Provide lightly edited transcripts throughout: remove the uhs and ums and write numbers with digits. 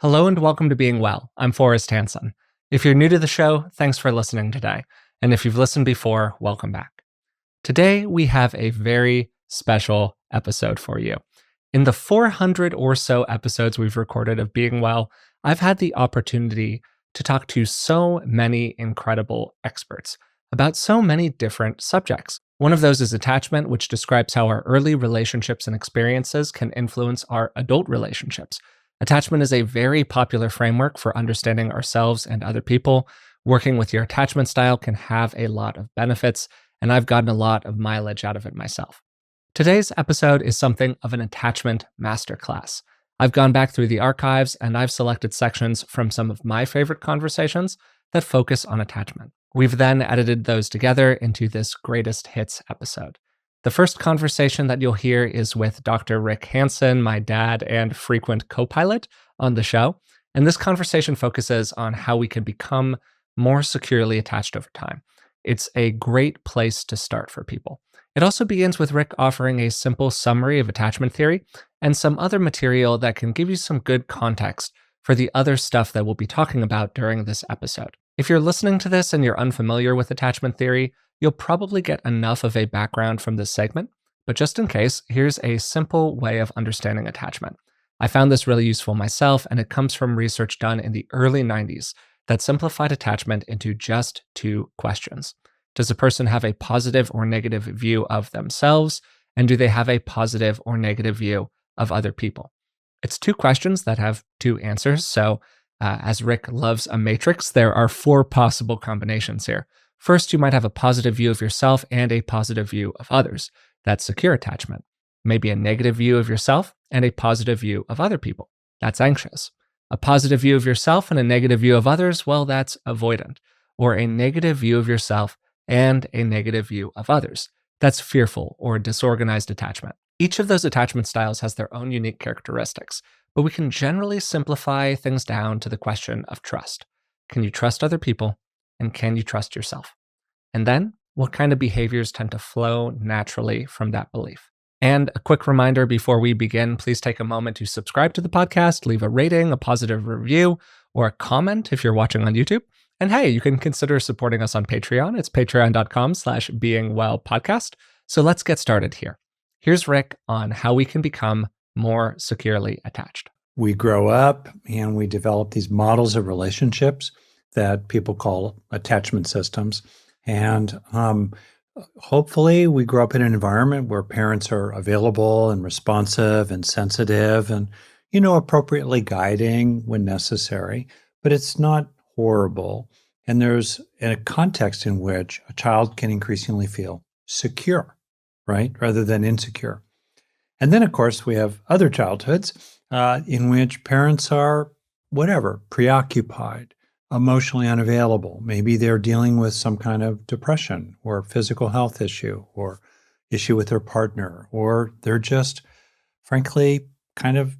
Hello and welcome to Being Well. I'm Forrest Hanson. If you're new to the show, thanks for listening today. And if you've listened before, welcome back. Today, we have a very special episode for you. In the 400 or so episodes we've recorded of Being Well, I've had the opportunity to talk to so many incredible experts about so many different subjects. One of those is attachment, which describes how our early relationships and experiences can influence our adult relationships. Attachment is a very popular framework for understanding ourselves and other people. Working with your attachment style can have a lot of benefits, and I've gotten a lot of mileage out of it myself. Today's episode is something of an attachment masterclass. I've gone back through the archives and I've selected sections from some of my favorite conversations that focus on attachment. We've then edited those together into this greatest hits episode. The first conversation that you'll hear is with Dr. Rick Hanson, my dad and frequent co-pilot on the show. And this conversation focuses on how we can become more securely attached over time. It's a great place to start for people. It also begins with Rick offering a simple summary of attachment theory and some other material that can give you some good context for the other stuff that we'll be talking about during this episode. If you're listening to this and you're unfamiliar with attachment theory, you'll probably get enough of a background from this segment, but just in case, here's a simple way of understanding attachment. I found this really useful myself, and it comes from research done in the early 90s that simplified attachment into just two questions. Does a person have a positive or negative view of themselves? And do they have a positive or negative view of other people? It's two questions that have two answers. So as Rick loves a matrix, there are four possible combinations here. First, you might have a positive view of yourself and a positive view of others. That's secure attachment. Maybe a negative view of yourself and a positive view of other people. That's anxious. A positive view of yourself and a negative view of others, well, that's avoidant. Or a negative view of yourself and a negative view of others. That's fearful or disorganized attachment. Each of those attachment styles has their own unique characteristics, but we can generally simplify things down to the question of trust. Can you trust other people? And can you trust yourself? And then, what kind of behaviors tend to flow naturally from that belief? And a quick reminder before we begin, please take a moment to subscribe to the podcast, leave a rating, a positive review, or a comment if you're watching on YouTube. And hey, you can consider supporting us on Patreon. It's patreon.com/beingwellpodcast. So let's get started here. Here's Rick on how we can become more securely attached. We grow up and we develop these models of relationships that people call attachment systems. And hopefully we grow up in an environment where parents are available and responsive and sensitive and, appropriately guiding when necessary, but it's not horrible. And there's a context in which a child can increasingly feel secure, right? Rather than insecure. And then, of course, we have other childhoods in which parents are, preoccupied, emotionally unavailable. Maybe they're dealing with some kind of depression or physical health issue or issue with their partner, or they're just, frankly, kind of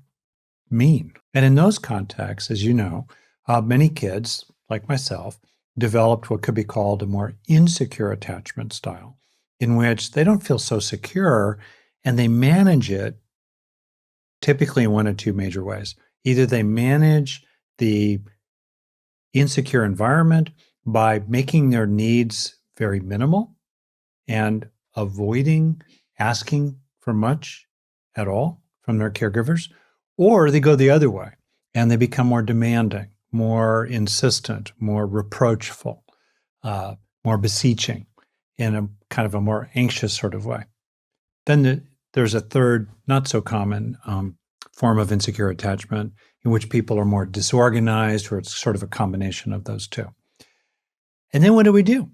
mean. And in those contexts, as you know, many kids, like myself, developed what could be called a more insecure attachment style, in which they don't feel so secure and they manage it typically in one of two major ways. Either they manage the insecure environment by making their needs very minimal and avoiding asking for much at all from their caregivers, or they go the other way and they become more demanding, more insistent, more reproachful, more beseeching in a kind of a more anxious sort of way. Then there's a third, not so common form of insecure attachment in which people are more disorganized, or it's sort of a combination of those two. And then what do we do?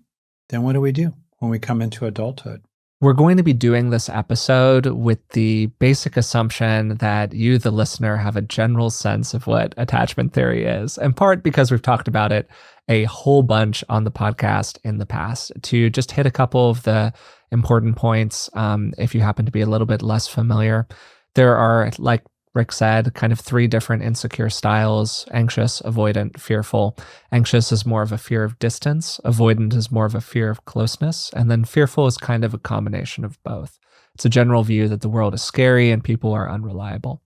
When we come into adulthood? We're going to be doing this episode with the basic assumption that you, the listener, have a general sense of what attachment theory is, in part because we've talked about it a whole bunch on the podcast in the past. To just hit a couple of the important points, if you happen to be a little bit less familiar, there are, like Rick said, kind of three different insecure styles: anxious, avoidant, fearful. Anxious is more of a fear of distance. Avoidant is more of a fear of closeness. And then fearful is kind of a combination of both. It's a general view that the world is scary and people are unreliable.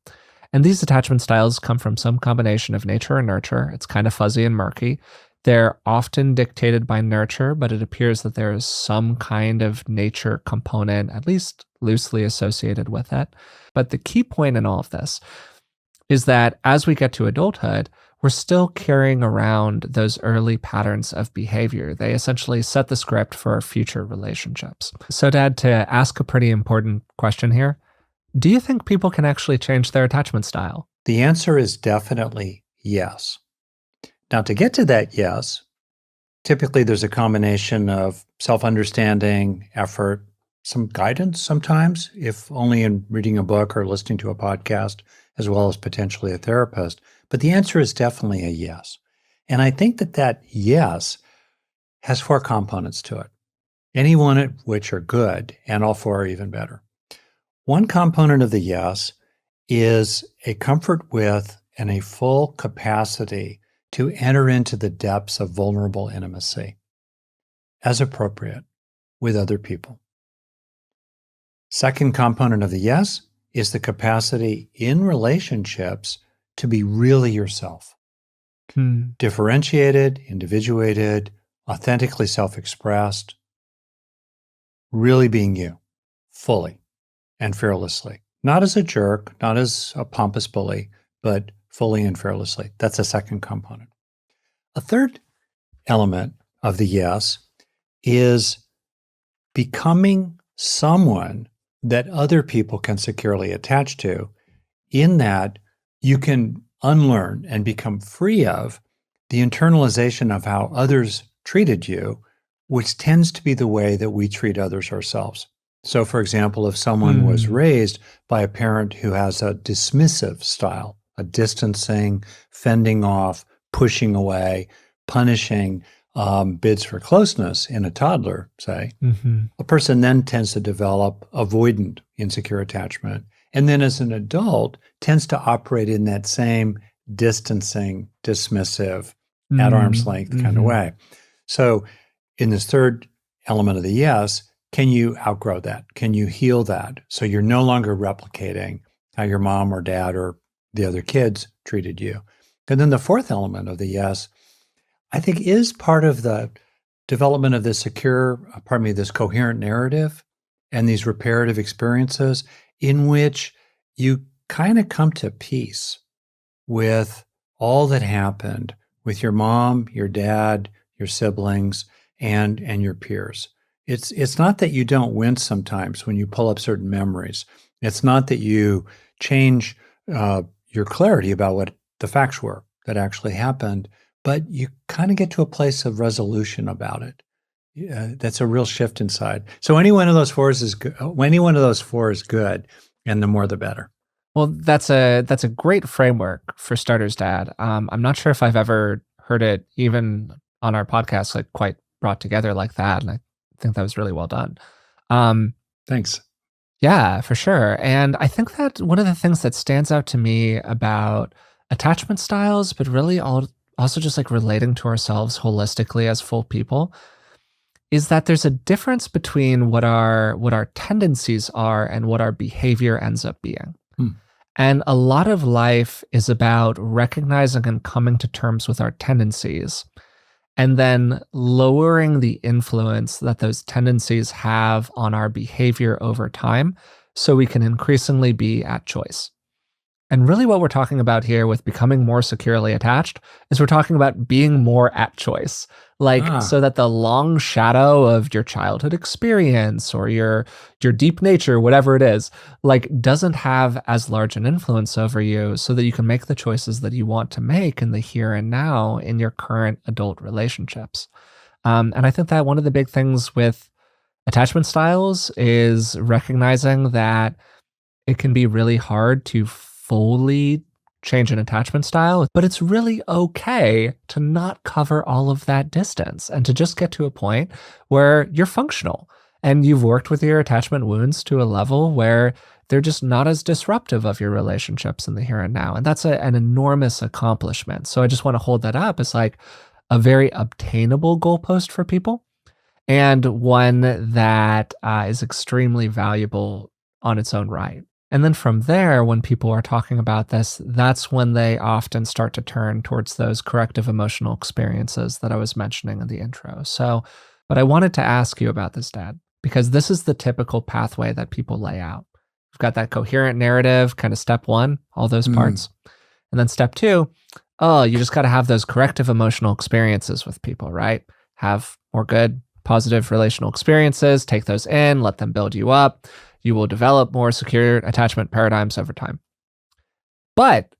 And these attachment styles come from some combination of nature and nurture. It's kind of fuzzy and murky. They're often dictated by nurture, but it appears that there is some kind of nature component, at least loosely associated with it. But the key point in all of this is that as we get to adulthood, we're still carrying around those early patterns of behavior. They essentially set the script for our future relationships. So, Dad, to ask a pretty important question here, do you think people can actually change their attachment style? The answer is definitely yes. Now, to get to that yes, typically there's a combination of self-understanding, effort, some guidance sometimes, if only in reading a book or listening to a podcast, as well as potentially a therapist. But the answer is definitely a yes. And I think that yes has 4 components to it, any one of which are good, and all 4 are even better. One component of the yes is a comfort with and a full capacity to enter into the depths of vulnerable intimacy as appropriate with other people. Second component of the yes is the capacity in relationships to be really yourself. Differentiated, individuated, authentically self-expressed, really being you, fully and fearlessly. Not as a jerk, not as a pompous bully, but fully and fearlessly. That's the second component. A third element of the yes is becoming someone that other people can securely attach to, in that you can unlearn and become free of the internalization of how others treated you, which tends to be the way that we treat others ourselves. So, for example, if someone was raised by a parent who has a dismissive style, a distancing, fending off, pushing away, punishing, bids for closeness in a toddler, say, a person then tends to develop avoidant insecure attachment. And then as an adult, tends to operate in that same distancing, dismissive, at arm's length kind of way. So in this third element of the yes, can you outgrow that? Can you heal that? So you're no longer replicating how your mom or dad or the other kids treated you. And then the fourth element of the yes, I think, is part of the development of this this coherent narrative and these reparative experiences in which you kind of come to peace with all that happened with your mom, your dad, your siblings, and your peers. It's not that you don't wince sometimes when you pull up certain memories. It's not that you change your clarity about what the facts were that actually happened, but you kind of get to a place of resolution about it. That's a real shift inside. So any one of those four is good, and the more the better. Well, that's a great framework for starters, Dad. I'm not sure if I've ever heard it even on our podcast, like quite brought together like that, and I think that was really well done. Thanks. Yeah, for sure. And I think that one of the things that stands out to me about attachment styles, but really also just like relating to ourselves holistically as full people, is that there's a difference between what our tendencies are and what our behavior ends up being. And a lot of life is about recognizing and coming to terms with our tendencies, and then lowering the influence that those tendencies have on our behavior over time so we can increasingly be at choice. And really what we're talking about here with becoming more securely attached is we're talking about being more at choice. So that the long shadow of your childhood experience or your deep nature, whatever it is, doesn't have as large an influence over you, so that you can make the choices that you want to make in the here and now in your current adult relationships. And I think that one of the big things with attachment styles is recognizing that it can be really hard to fully change an attachment style, but it's really okay to not cover all of that distance and to just get to a point where you're functional and you've worked with your attachment wounds to a level where they're just not as disruptive of your relationships in the here and now. And that's an enormous accomplishment. So I just want to hold that up as like a very obtainable goalpost for people, and one that is extremely valuable on its own right. And then from there, when people are talking about this, that's when they often start to turn towards those corrective emotional experiences that I was mentioning in the intro. So, but I wanted to ask you about this, Dad, because this is the typical pathway that people lay out. We've got that coherent narrative, kind of step one, all those Mm. parts. And then step two, oh, you just got to have those corrective emotional experiences with people, right? Have more good, positive relational experiences, take those in, let them build you up. You will develop more secure attachment paradigms over time. But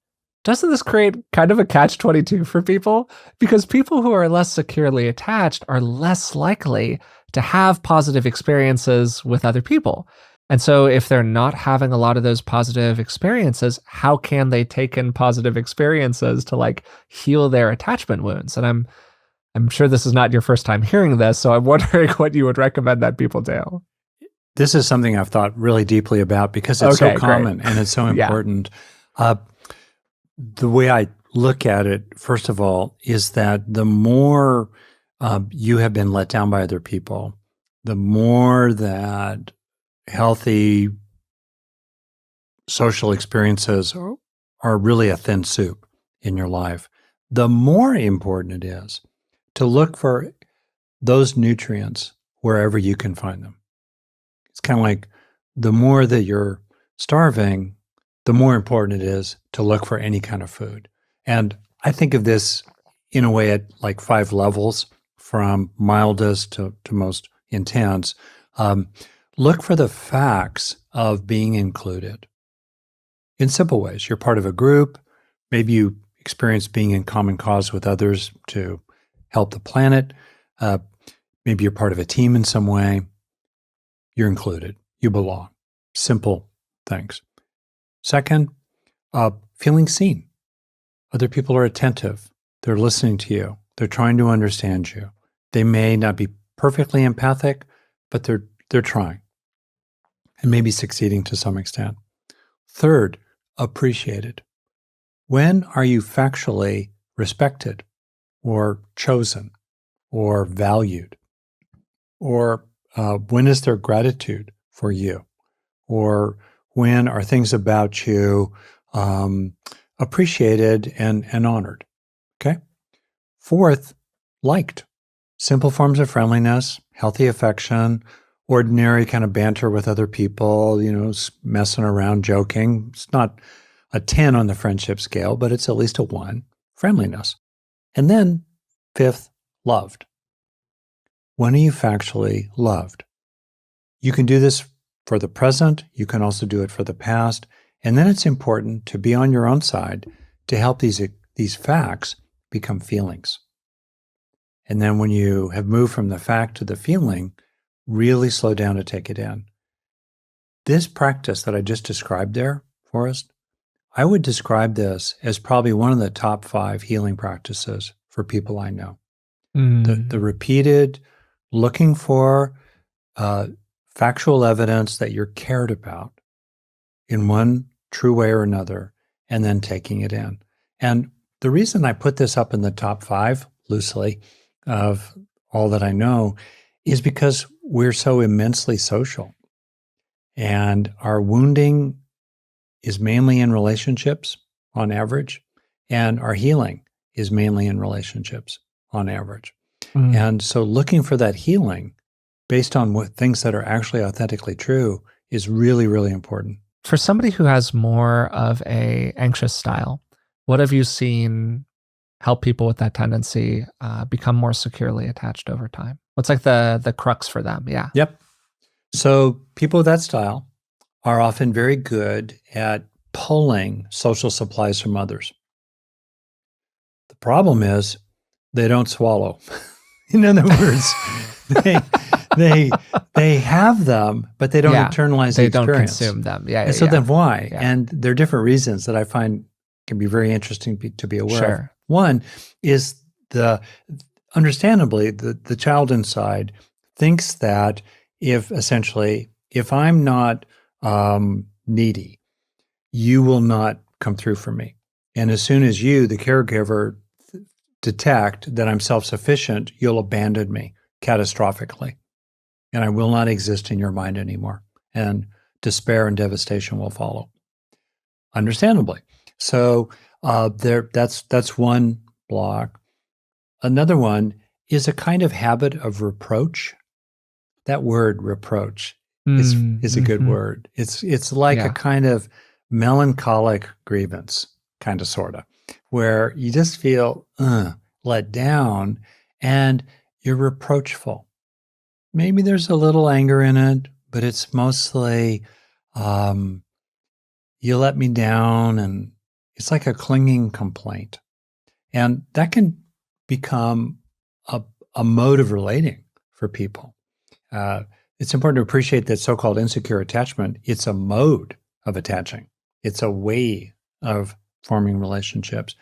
doesn't this create kind of a catch-22 for people? Because people who are less securely attached are less likely to have positive experiences with other people. And so if they're not having a lot of those positive experiences, how can they take in positive experiences to like heal their attachment wounds? And I'm sure this is not your first time hearing this, so I'm wondering what you would recommend that people do. This is something I've thought really deeply about because it's so Okay, great. common and it's so Yeah. important. The way I look at it, first of all, is that the more you have been let down by other people, the more that healthy social experiences are really a thin soup in your life, the more important it is to look for those nutrients wherever you can find them. It's kind of like the more that you're starving, the more important it is to look for any kind of food. And I think of this in a way at like 5 levels, from mildest to most intense. Look for the facts of being included in simple ways. You're part of a group. Maybe you experience being in common cause with others to help the planet. Maybe you're part of a team in some way. You're included. You belong. Simple things. Second, feeling seen. Other people are attentive. They're listening to you. They're trying to understand you. They may not be perfectly empathic, but they're trying and maybe succeeding to some extent. Third, appreciated. When are you factually respected or chosen or valued? Or when is there gratitude for you? Or when are things about you appreciated and honored? Okay. Fourth, liked. Simple forms of friendliness, healthy affection, ordinary kind of banter with other people, messing around, joking. It's not a 10 on the friendship scale, but it's at least a 1. Friendliness. And then fifth, loved. When are you factually loved? You can do this for the present. You can also do it for the past. And then it's important to be on your own side to help these facts become feelings. And then when you have moved from the fact to the feeling, really slow down to take it in. This practice that I just described there, Forrest, I would describe this as probably one of the top 5 healing practices for people I know. The repeated looking for factual evidence that you're cared about in one true way or another, and then taking it in. And the reason I put this up in the top 5 loosely of all that I know is because we're so immensely social. And our wounding is mainly in relationships on average, and our healing is mainly in relationships on average. And so looking for that healing based on what things that are actually authentically true is really, really important. For somebody who has more of a anxious style, what have you seen help people with that tendency become more securely attached over time? What's like the crux for them? Yeah. Yep. So people with that style are often very good at pulling social supplies from others. The problem is they don't swallow. In other words, they have them, but they don't internalize the experience. They don't consume them. And so then why? Yeah. And there are different reasons that I find can be very interesting to be aware of. One is understandably, the child inside thinks that if I'm not needy, you will not come through for me. And as soon as you, the caregiver, detect that I'm self-sufficient, you'll abandon me catastrophically. And I will not exist in your mind anymore. And despair and devastation will follow. Understandably. So that's one block. Another one is a kind of habit of reproach. That word reproach is a good word. It's like a kind of melancholic grievance, kind of sorta, where you just feel let down and you're reproachful. Maybe there's a little anger in it, but it's mostly you let me down, and it's like a clinging complaint. And that can become a mode of relating for people. It's important to appreciate that so-called insecure attachment, it's a mode of attaching. It's a way of forming relationships.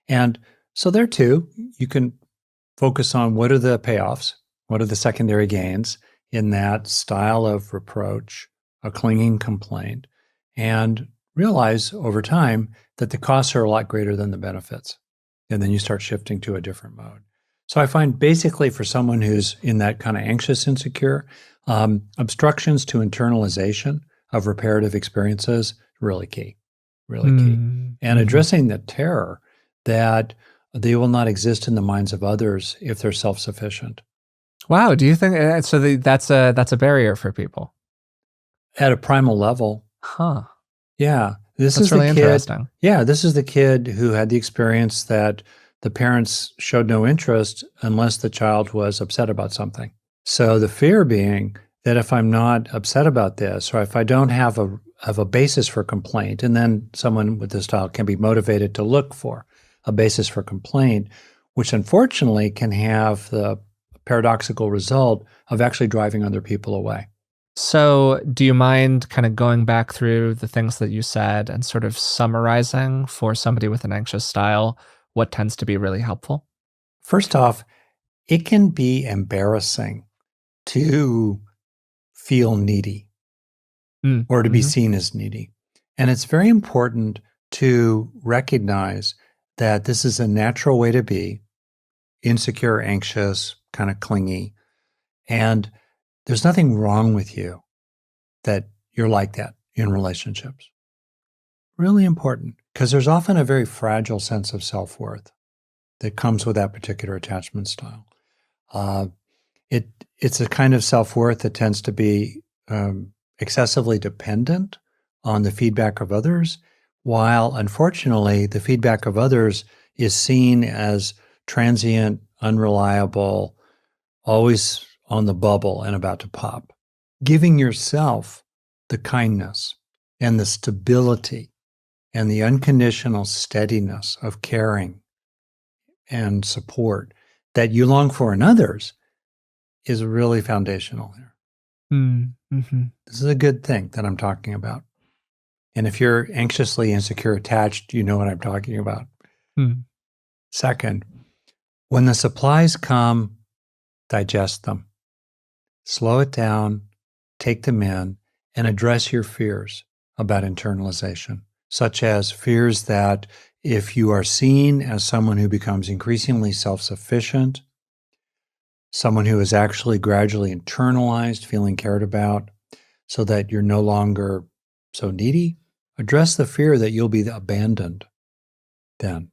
And so there too, you can focus on what are the payoffs, what are the secondary gains in that style of reproach, a clinging complaint, and realize over time that the costs are a lot greater than the benefits. And then you start shifting to a different mode. So I find basically for someone who's in that kind of anxious insecure, obstructions to internalization of reparative experiences, really key, really key. And addressing the terror that they will not exist in the minds of others if they're self-sufficient. Wow. Do you think so? That's a barrier for people at a primal level? Huh. Yeah. This is really interesting. Yeah. This is the kid who had the experience that the parents showed no interest unless the child was upset about something. So the fear being that if I'm not upset about this, or if I don't have a basis for complaint, and then someone with this style can be motivated to look for a basis for complaint, which unfortunately can have the paradoxical result of actually driving other people away. So do you mind kind of going back through the things that you said and sort of summarizing for somebody with an anxious style what tends to be really helpful? First off, it can be embarrassing to feel needy or to be seen as needy. And it's very important to recognize that this is a natural way to be, insecure, anxious, kind of clingy. And there's nothing wrong with you that you're like that in relationships. Really important, because there's often a very fragile sense of self-worth that comes with that particular attachment style. It's a kind of self-worth that tends to be excessively dependent on the feedback of others, while unfortunately the feedback of others is seen as transient, unreliable, always on the bubble and about to pop. Giving yourself the kindness and the stability and the unconditional steadiness of caring and support that you long for in others is really foundational here. This is a good thing that I'm talking about. And if you're anxiously insecure attached, you know what I'm talking about. Second, when the supplies come, digest them. Slow it down, take them in, and address your fears about internalization, such as fears that if you are seen as someone who becomes increasingly self-sufficient, someone who is actually gradually internalized, feeling cared about, so that you're no longer so needy, address the fear that you'll be abandoned then,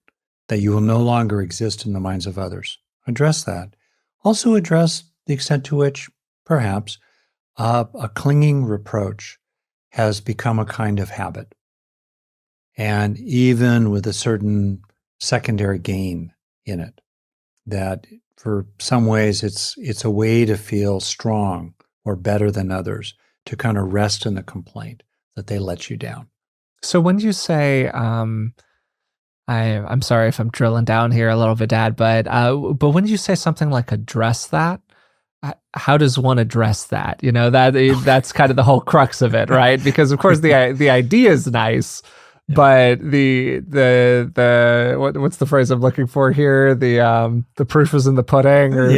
that you will no longer exist in the minds of others. Address that. Also address the extent to which, perhaps, a clinging reproach has become a kind of habit. And even with a certain secondary gain in it, that for some ways it's a way to feel strong or better than others, to kind of rest in the complaint that they let you down. So when you say, I'm sorry if I'm drilling down here a little bit, Dad, but when you say something like address that, how does one address that? You know, that's kind of the whole crux of it, right? Because of course the idea is nice, but what's the phrase I'm looking for here? The proof is in the pudding, or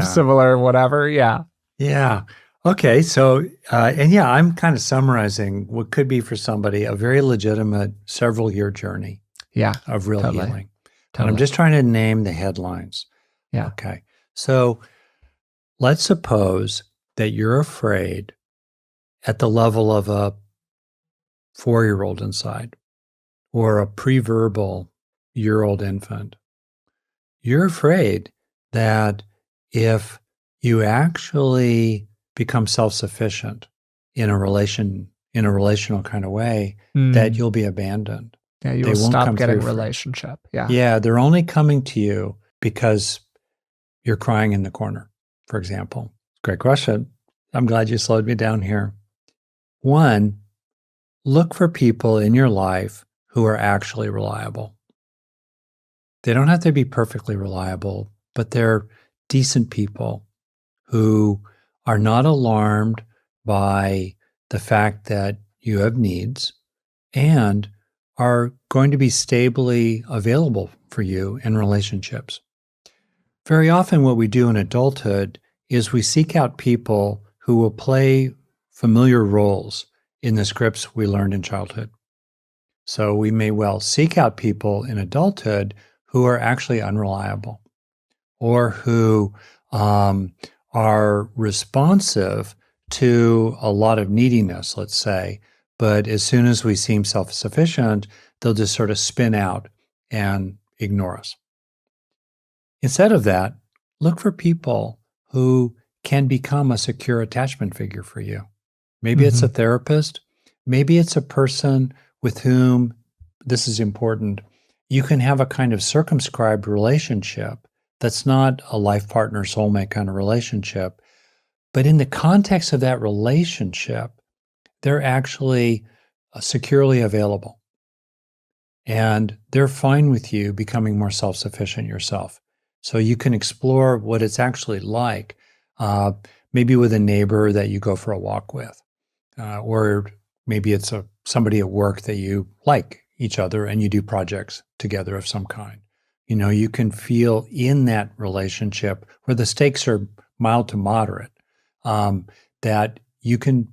similar whatever. Yeah. Okay. So, I'm kind of summarizing what could be for somebody a very legitimate several-year journey. Of real healing. And I'm just trying to name the headlines. Okay. So let's suppose that you're afraid at the level of a 4-year-old inside or a pre-verbal year-old infant. You're afraid that if you actually become self-sufficient in a relational kind of way, that you'll be abandoned. Yeah, you They will won't stop come getting through for you. relationship. Yeah. Yeah, they're only coming to you because you're crying in the corner, for example. Great question. I'm glad you slowed me down here. One, look for people in your life who are actually reliable. They don't have to be perfectly reliable, but they're decent people who are not alarmed by the fact that you have needs and are going to be stably available for you in relationships. Very often, what we do in adulthood is we seek out people who will play familiar roles in the scripts we learned in childhood. So we may well seek out people in adulthood who are actually unreliable or who are responsive to a lot of neediness, let's say. But as soon as we seem self sufficient, they'll just sort of spin out and ignore us. Instead of that, look for people who can become a secure attachment figure for you. Maybe it's a therapist. Maybe it's a person with whom, this is important, you can have a kind of circumscribed relationship that's not a life partner, soulmate kind of relationship. But in the context of that relationship, they're actually securely available. And they're fine with you becoming more self-sufficient yourself. So you can explore what it's actually like, maybe with a neighbor that you go for a walk with, or maybe it's somebody at work that you like each other and you do projects together of some kind. You know, you can feel in that relationship where the stakes are mild to moderate, that you can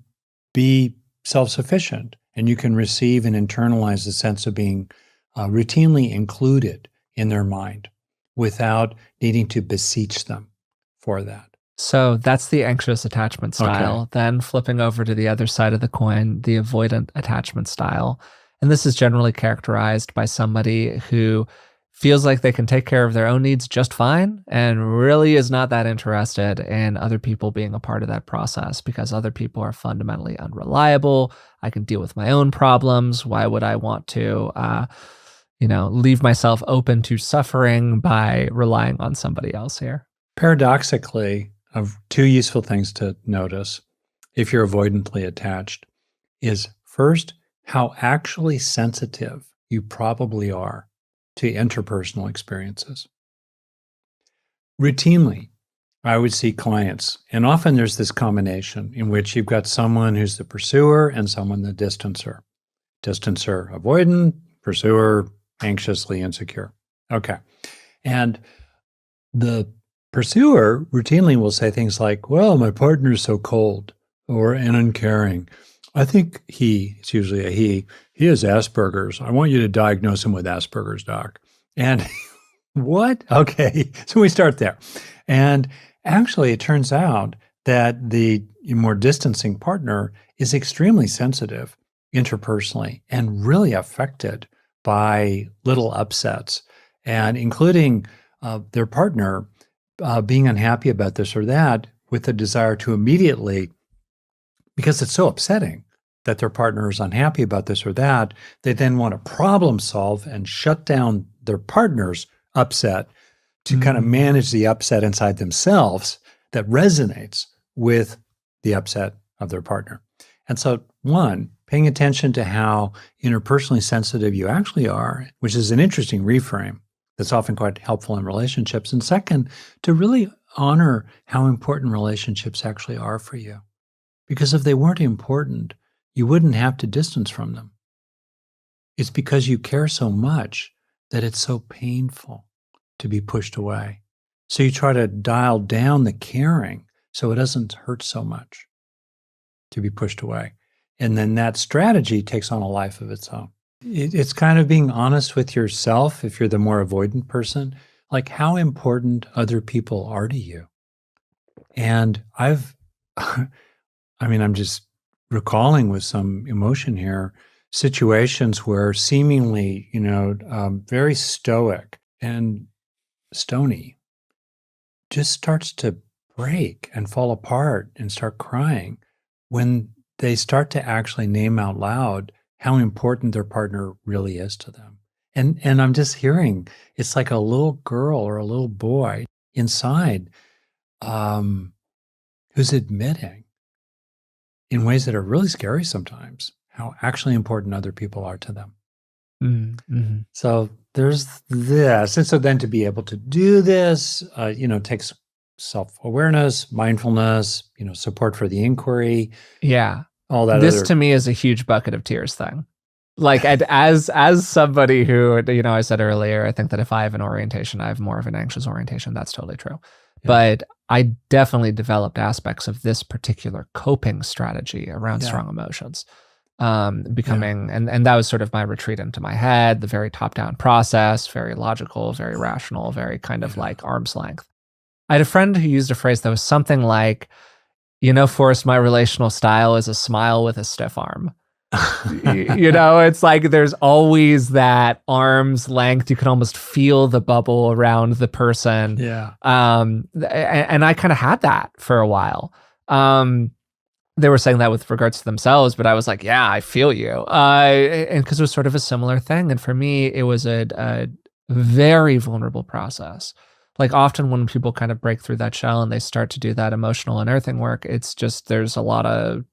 be self-sufficient and you can receive and internalize the sense of being routinely included in their mind without needing to beseech them for that. So that's the anxious attachment style. Okay. Then flipping over to the other side of the coin, the avoidant attachment style. And this is generally characterized by somebody who feels like they can take care of their own needs just fine and really is not that interested in other people being a part of that process because other people are fundamentally unreliable. I can deal with my own problems. Why would I want to, leave myself open to suffering by relying on somebody else here? Paradoxically, of two useful things to notice if you're avoidantly attached is first, how actually sensitive you probably are to interpersonal experiences. Routinely, I would see clients, and often there's this combination in which you've got someone who's the pursuer and someone the distancer. Distancer avoidant, pursuer anxiously insecure. Okay. And the pursuer routinely will say things like, well, my partner's so cold and uncaring. I think it's usually a he has Asperger's. I want you to diagnose him with Asperger's, doc. And what? Okay. So we start there. And actually, it turns out that the more distancing partner is extremely sensitive interpersonally and really affected by little upsets, and including their partner being unhappy about this or that with a desire to immediately, because it's so upsetting that their partner is unhappy about this or that, they then want to problem solve and shut down their partner's upset to kind of manage the upset inside themselves that resonates with the upset of their partner. And so, one, paying attention to how interpersonally sensitive you actually are, which is an interesting reframe that's often quite helpful in relationships. And second, to really honor how important relationships actually are for you. Because if they weren't important, you wouldn't have to distance from them. It's because you care so much that it's so painful to be pushed away. So you try to dial down the caring so it doesn't hurt so much to be pushed away. And then that strategy takes on a life of its own. It's kind of being honest with yourself if you're the more avoidant person, like how important other people are to you. And I'm just recalling with some emotion here situations where seemingly, very stoic and stony just starts to break and fall apart and start crying when they start to actually name out loud how important their partner really is to them. And I'm just hearing it's like a little girl or a little boy inside um, who's admitting in ways that are really scary sometimes how actually important other people are to them. Mm-hmm. So there's this. And so then to be able to do this, takes self-awareness, mindfulness, support for the inquiry. Yeah. All that This other. to me is a huge bucket of tears thing. Like as somebody who, I said earlier, I think that if I have an orientation, I have more of an anxious orientation. That's totally true. Yeah. But I definitely developed aspects of this particular coping strategy around strong emotions. Becoming, and that was sort of my retreat into my head, the very top-down process, very logical, very rational, very kind of like arm's length. I had a friend who used a phrase that was something like, Forrest, my relational style is a smile with a stiff arm. It's like there's always that arm's length. You can almost feel the bubble around the person. Yeah. And I kind of had that for a while. They were saying that with regards to themselves, but I was like, yeah, I feel you. And because it was sort of a similar thing. And for me, it was a very vulnerable process. Like often when people kind of break through that shell and they start to do that emotional unearthing work, it's just there's a lot of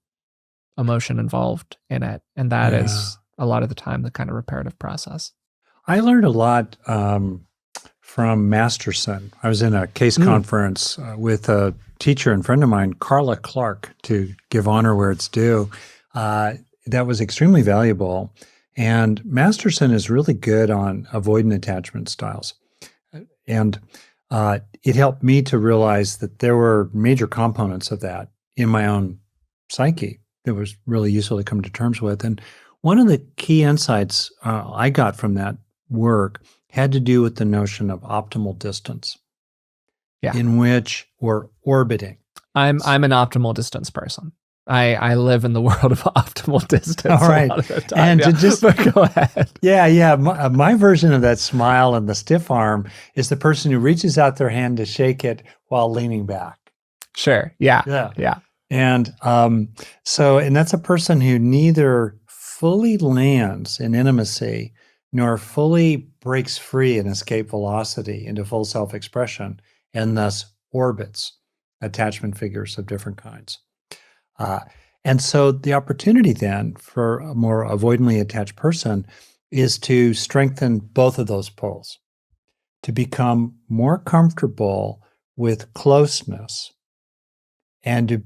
emotion involved in it. And that is a lot of the time the kind of reparative process. I learned a lot from Masterson. I was in a case conference with a teacher and friend of mine, Carla Clark, to give honor where it's due. That was extremely valuable. And Masterson is really good on avoidant attachment styles. And it helped me to realize that there were major components of that in my own psyche that was really useful to come to terms with. And one of the key insights I got from that work had to do with the notion of optimal distance, in which we're orbiting. I'm an optimal distance person. I live in the world of optimal distance. All right. A lot of the time. And to just but go ahead. Yeah. My version of that smile and the stiff arm is the person who reaches out their hand to shake it while leaning back. Sure. Yeah. And and that's a person who neither fully lands in intimacy nor fully breaks free in escape velocity into full self-expression, and thus orbits attachment figures of different kinds. And so the opportunity then for a more avoidantly attached person is to strengthen both of those poles, to become more comfortable with closeness, and to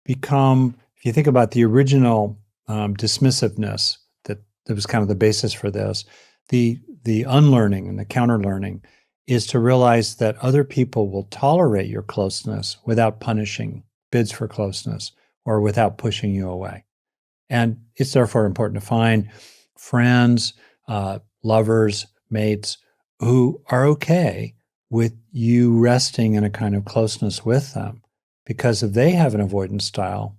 become, if you think about the original dismissiveness that was kind of the basis for this, the unlearning and the counter-learning is to realize that other people will tolerate your closeness without punishing bids for closeness or without pushing you away. And it's therefore important to find friends, lovers, mates who are okay with you resting in a kind of closeness with them. Because if they have an avoidance style,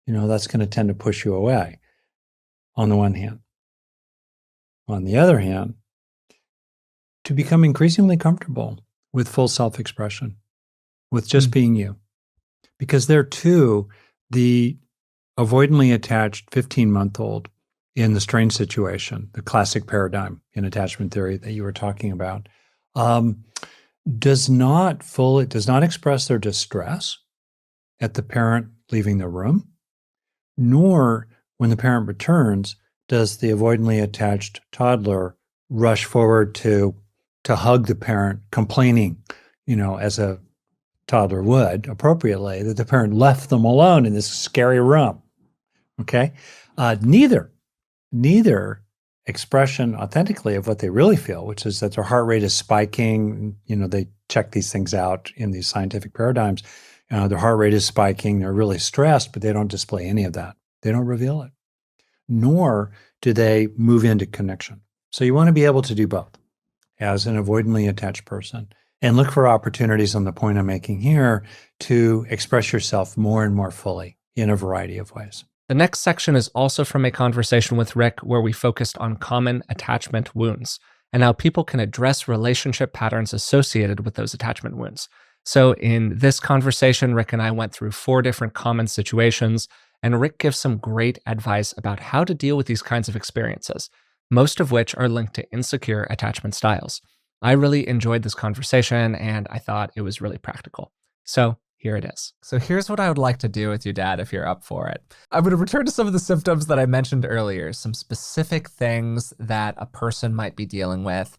that's going to tend to push you away on the one hand. On the other hand, to become increasingly comfortable with full self-expression, with just being you. Because there too, the avoidantly attached 15-month-old in the strange situation, the classic paradigm in attachment theory that you were talking about, does not express their distress at the parent leaving the room, nor when the parent returns does the avoidantly attached toddler rush forward to hug the parent, complaining, as a toddler would appropriately, that the parent left them alone in this scary room. Okay? Neither expression authentically of what they really feel, which is that their heart rate is spiking. They check these things out in these scientific paradigms. Their heart rate is spiking. They're really stressed, but they don't display any of that. They don't reveal it. Nor do they move into connection. So you want to be able to do both as an avoidantly attached person and look for opportunities on the point I'm making here to express yourself more and more fully in a variety of ways. The next section is also from a conversation with Rick where we focused on common attachment wounds and how people can address relationship patterns associated with those attachment wounds. So in this conversation, Rick and I went through 4 different common situations, and Rick gives some great advice about how to deal with these kinds of experiences, most of which are linked to insecure attachment styles. I really enjoyed this conversation, and I thought it was really practical. So here it is. So here's what I would like to do with you, Dad, if you're up for it. I'm going to return to some of the symptoms that I mentioned earlier, some specific things that a person might be dealing with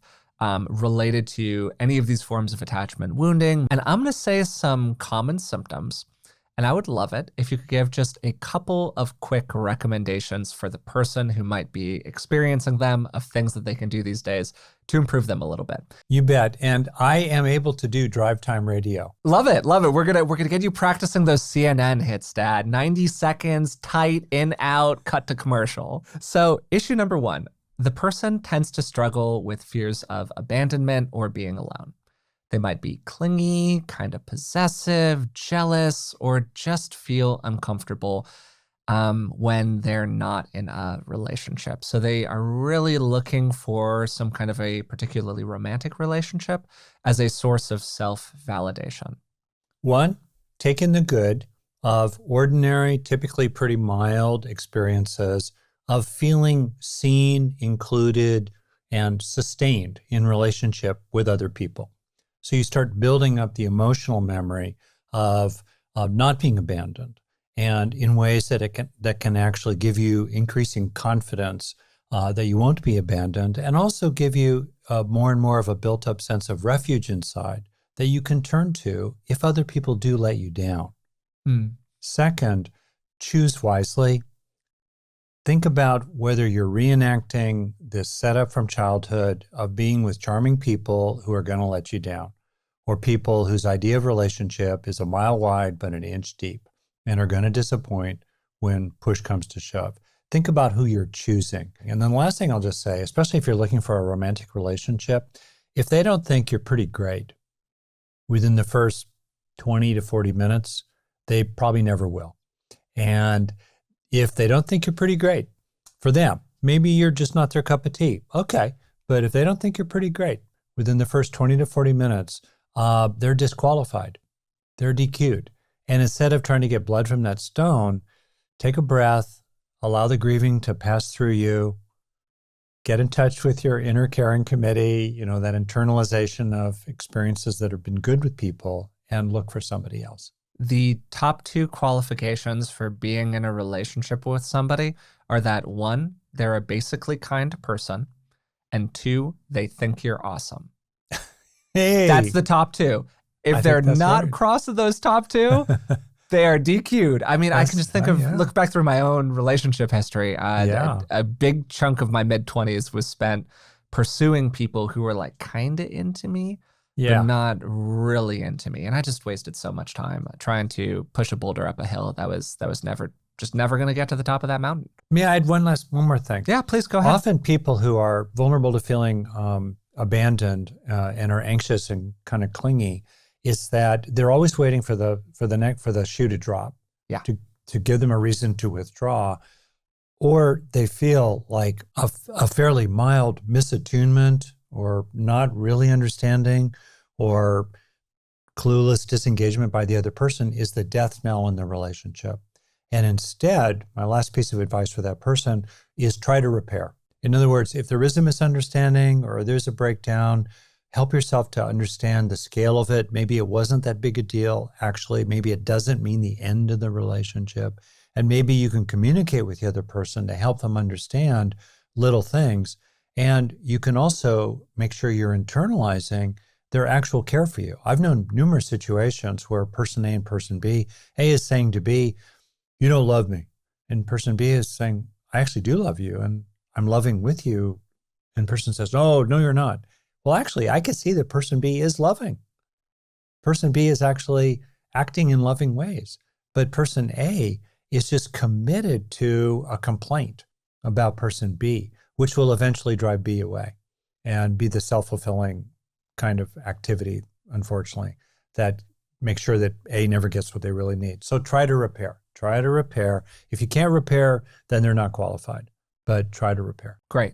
related to any of these forms of attachment wounding. And I'm going to say some common symptoms. And I would love it if you could give just a couple of quick recommendations for the person who might be experiencing them, of things that they can do these days to improve them a little bit. You bet. And I am able to do drive time radio. Love it. Love it. We're gonna get you practicing those CNN hits, Dad. 90 seconds, tight, in, out, cut to commercial. So issue number 1, the person tends to struggle with fears of abandonment or being alone. They might be clingy, kind of possessive, jealous, or just feel uncomfortable when they're not in a relationship. So they are really looking for some kind of a particularly romantic relationship as a source of self-validation. 1, take in the good of ordinary, typically pretty mild experiences of feeling seen, included, and sustained in relationship with other people. So you start building up the emotional memory of not being abandoned, and in ways that can actually give you increasing confidence that you won't be abandoned, and also give you more and more of a built-up sense of refuge inside that you can turn to if other people do let you down. Second, choose wisely. Think about whether you're reenacting this setup from childhood of being with charming people who are going to let you down, or people whose idea of relationship is a mile wide but an inch deep and are going to disappoint when push comes to shove. Think about who you're choosing. And then the last thing I'll just say, especially if you're looking for a romantic relationship, if they don't think you're pretty great within the first 20 to 40 minutes, they probably never will. And if they don't think you're pretty great for them, maybe you're just not their cup of tea. Okay. But if they don't think you're pretty great within the first 20 to 40 minutes, they're disqualified. They're DQ'd. And instead of trying to get blood from that stone, take a breath, allow the grieving to pass through you, get in touch with your inner caring committee, that internalization of experiences that have been good with people, and look for somebody else. The top 2 qualifications for being in a relationship with somebody are that 1, they're a basically kind person, and 2, they think you're awesome. Hey, that's the top 2. If they're not crossing those top 2, they are DQ'd. I mean, I can just look back through my own relationship history. A big chunk of my mid-20s was spent pursuing people who were like kind of into me, but not really into me. And I just wasted so much time trying to push a boulder up a hill that was never going to get to the top of that mountain. May I add one more thing? Yeah, please go ahead. Often people who are vulnerable to feeling abandoned and are anxious and kind of clingy is that they're always waiting for the shoe to drop, to give them a reason to withdraw, or they feel like a fairly mild misattunement or not really understanding or clueless disengagement by the other person is the death knell in the relationship. And instead, my last piece of advice for that person is try to repair. In other words, if there is a misunderstanding or there's a breakdown, help yourself to understand the scale of it. Maybe it wasn't that big a deal. Actually, maybe it doesn't mean the end of the relationship. And maybe you can communicate with the other person to help them understand little things. And you can also make sure you're internalizing their actual care for you. I've known numerous situations where person A and person B, A is saying to B, you don't love me. And person B is saying, I actually do love you and I'm loving with you. And person says, oh, no, you're not. Well, actually, I can see that person B is loving. Person B is actually acting in loving ways. But person A is just committed to a complaint about person B, which will eventually drive B away and be the self-fulfilling kind of activity, unfortunately, that makes sure that A never gets what they really need. So try to repair. Try to repair. If you can't repair, then they're not qualified, but try to repair. Great.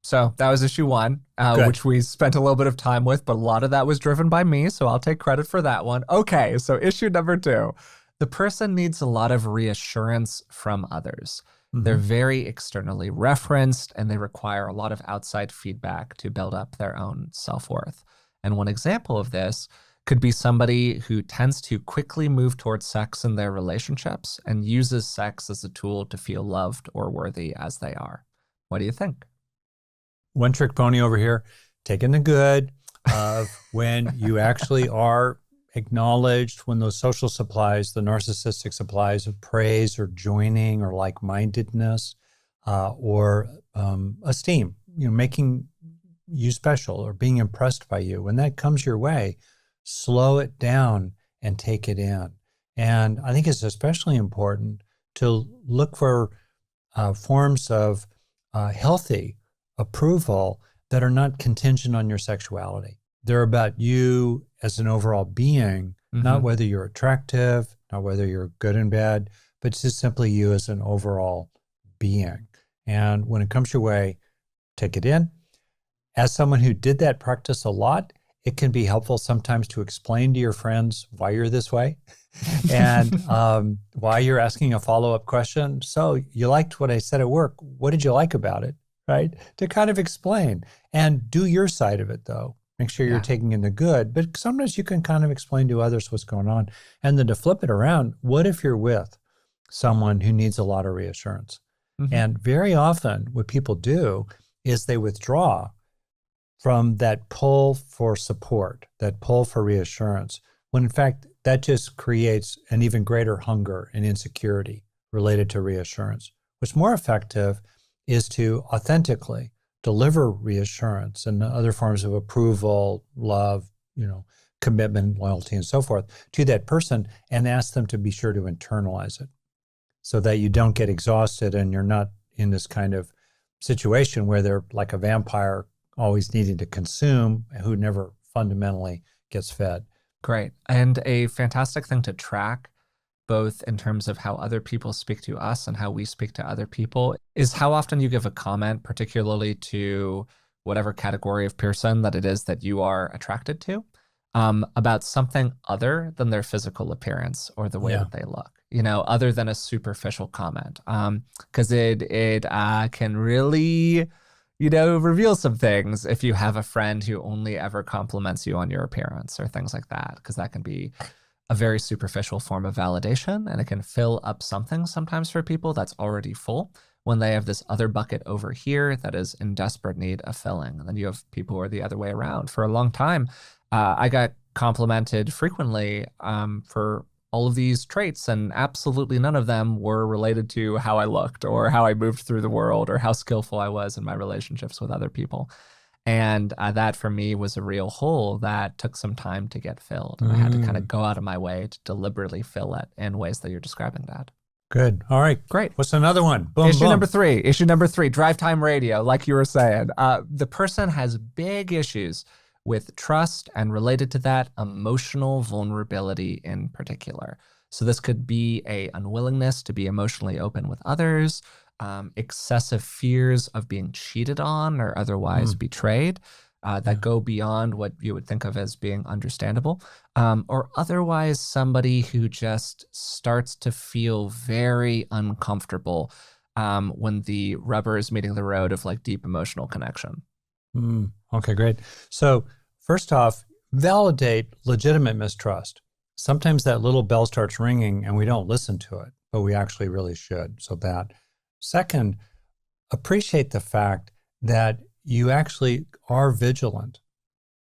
So that was issue 1, Good. which we spent a little bit of time with, but a lot of that was driven by me, so I'll take credit for that one. Okay, so issue number 2. The person needs a lot of reassurance from others. They're very externally referenced, and they require a lot of outside feedback to build up their own self-worth. And one example of this could be somebody who tends to quickly move towards sex in their relationships and uses sex as a tool to feel loved or worthy as they are. What do you think? One trick pony over here, taking the good of when you actually are acknowledged, when those social supplies, the narcissistic supplies of praise or joining or like-mindedness or esteem, making you special or being impressed by you, when that comes your way, slow it down and take it in. And I think it's especially important to look for forms of healthy approval that are not contingent on your sexuality. They're about you as an overall being, not whether you're attractive, not whether you're good and bad, but just simply you as an overall being. And when it comes your way, take it in. As someone who did that practice a lot, it can be helpful sometimes to explain to your friends why you're this way and why you're asking a follow-up question. So you liked what I said at work. What did you like about it? Right? To kind of explain and do your side of it, though. Make sure you're taking in the good, but sometimes you can kind of explain to others what's going on. And then to flip it around, what if you're with someone who needs a lot of reassurance? And very often what people do is they withdraw from that pull for support, that pull for reassurance, when in fact that just creates an even greater hunger and insecurity related to reassurance. What's more effective is to authentically deliver reassurance and other forms of approval, love, commitment, loyalty, and so forth to that person, and ask them to be sure to internalize it so that you don't get exhausted and you're not in this kind of situation where they're like a vampire always needing to consume who never fundamentally gets fed. Great. And a fantastic thing to track, both in terms of how other people speak to us and how we speak to other people, is how often you give a comment, particularly to whatever category of person that it is that you are attracted to, about something other than their physical appearance or the way that they look, other than a superficial comment. Because it can really, reveal some things if you have a friend who only ever compliments you on your appearance or things like that, because that can be a very superficial form of validation, and it can fill up something sometimes for people that's already full when they have this other bucket over here that is in desperate need of filling. And then you have people who are the other way around. For a long time, I got complimented frequently for all of these traits, and absolutely none of them were related to how I looked or how I moved through the world or how skillful I was in my relationships with other people. And that for me was a real hole that took some time to get filled. And I had to kind of go out of my way to deliberately fill it in ways that you're describing, Dad. Good. All right. Great. What's another one? Boom, Issue boom. number 3. Issue number 3, drive time radio, like you were saying. The person has big issues with trust and related to that, emotional vulnerability in particular. So this could be a unwillingness to be emotionally open with others, excessive fears of being cheated on or otherwise betrayed that go beyond what you would think of as being understandable, or otherwise somebody who just starts to feel very uncomfortable when the rubber is meeting the road of like deep emotional connection. Okay, great. So first off, validate legitimate mistrust. Sometimes that little bell starts ringing and we don't listen to it, but we actually really should. So that. Second, appreciate the fact that you actually are vigilant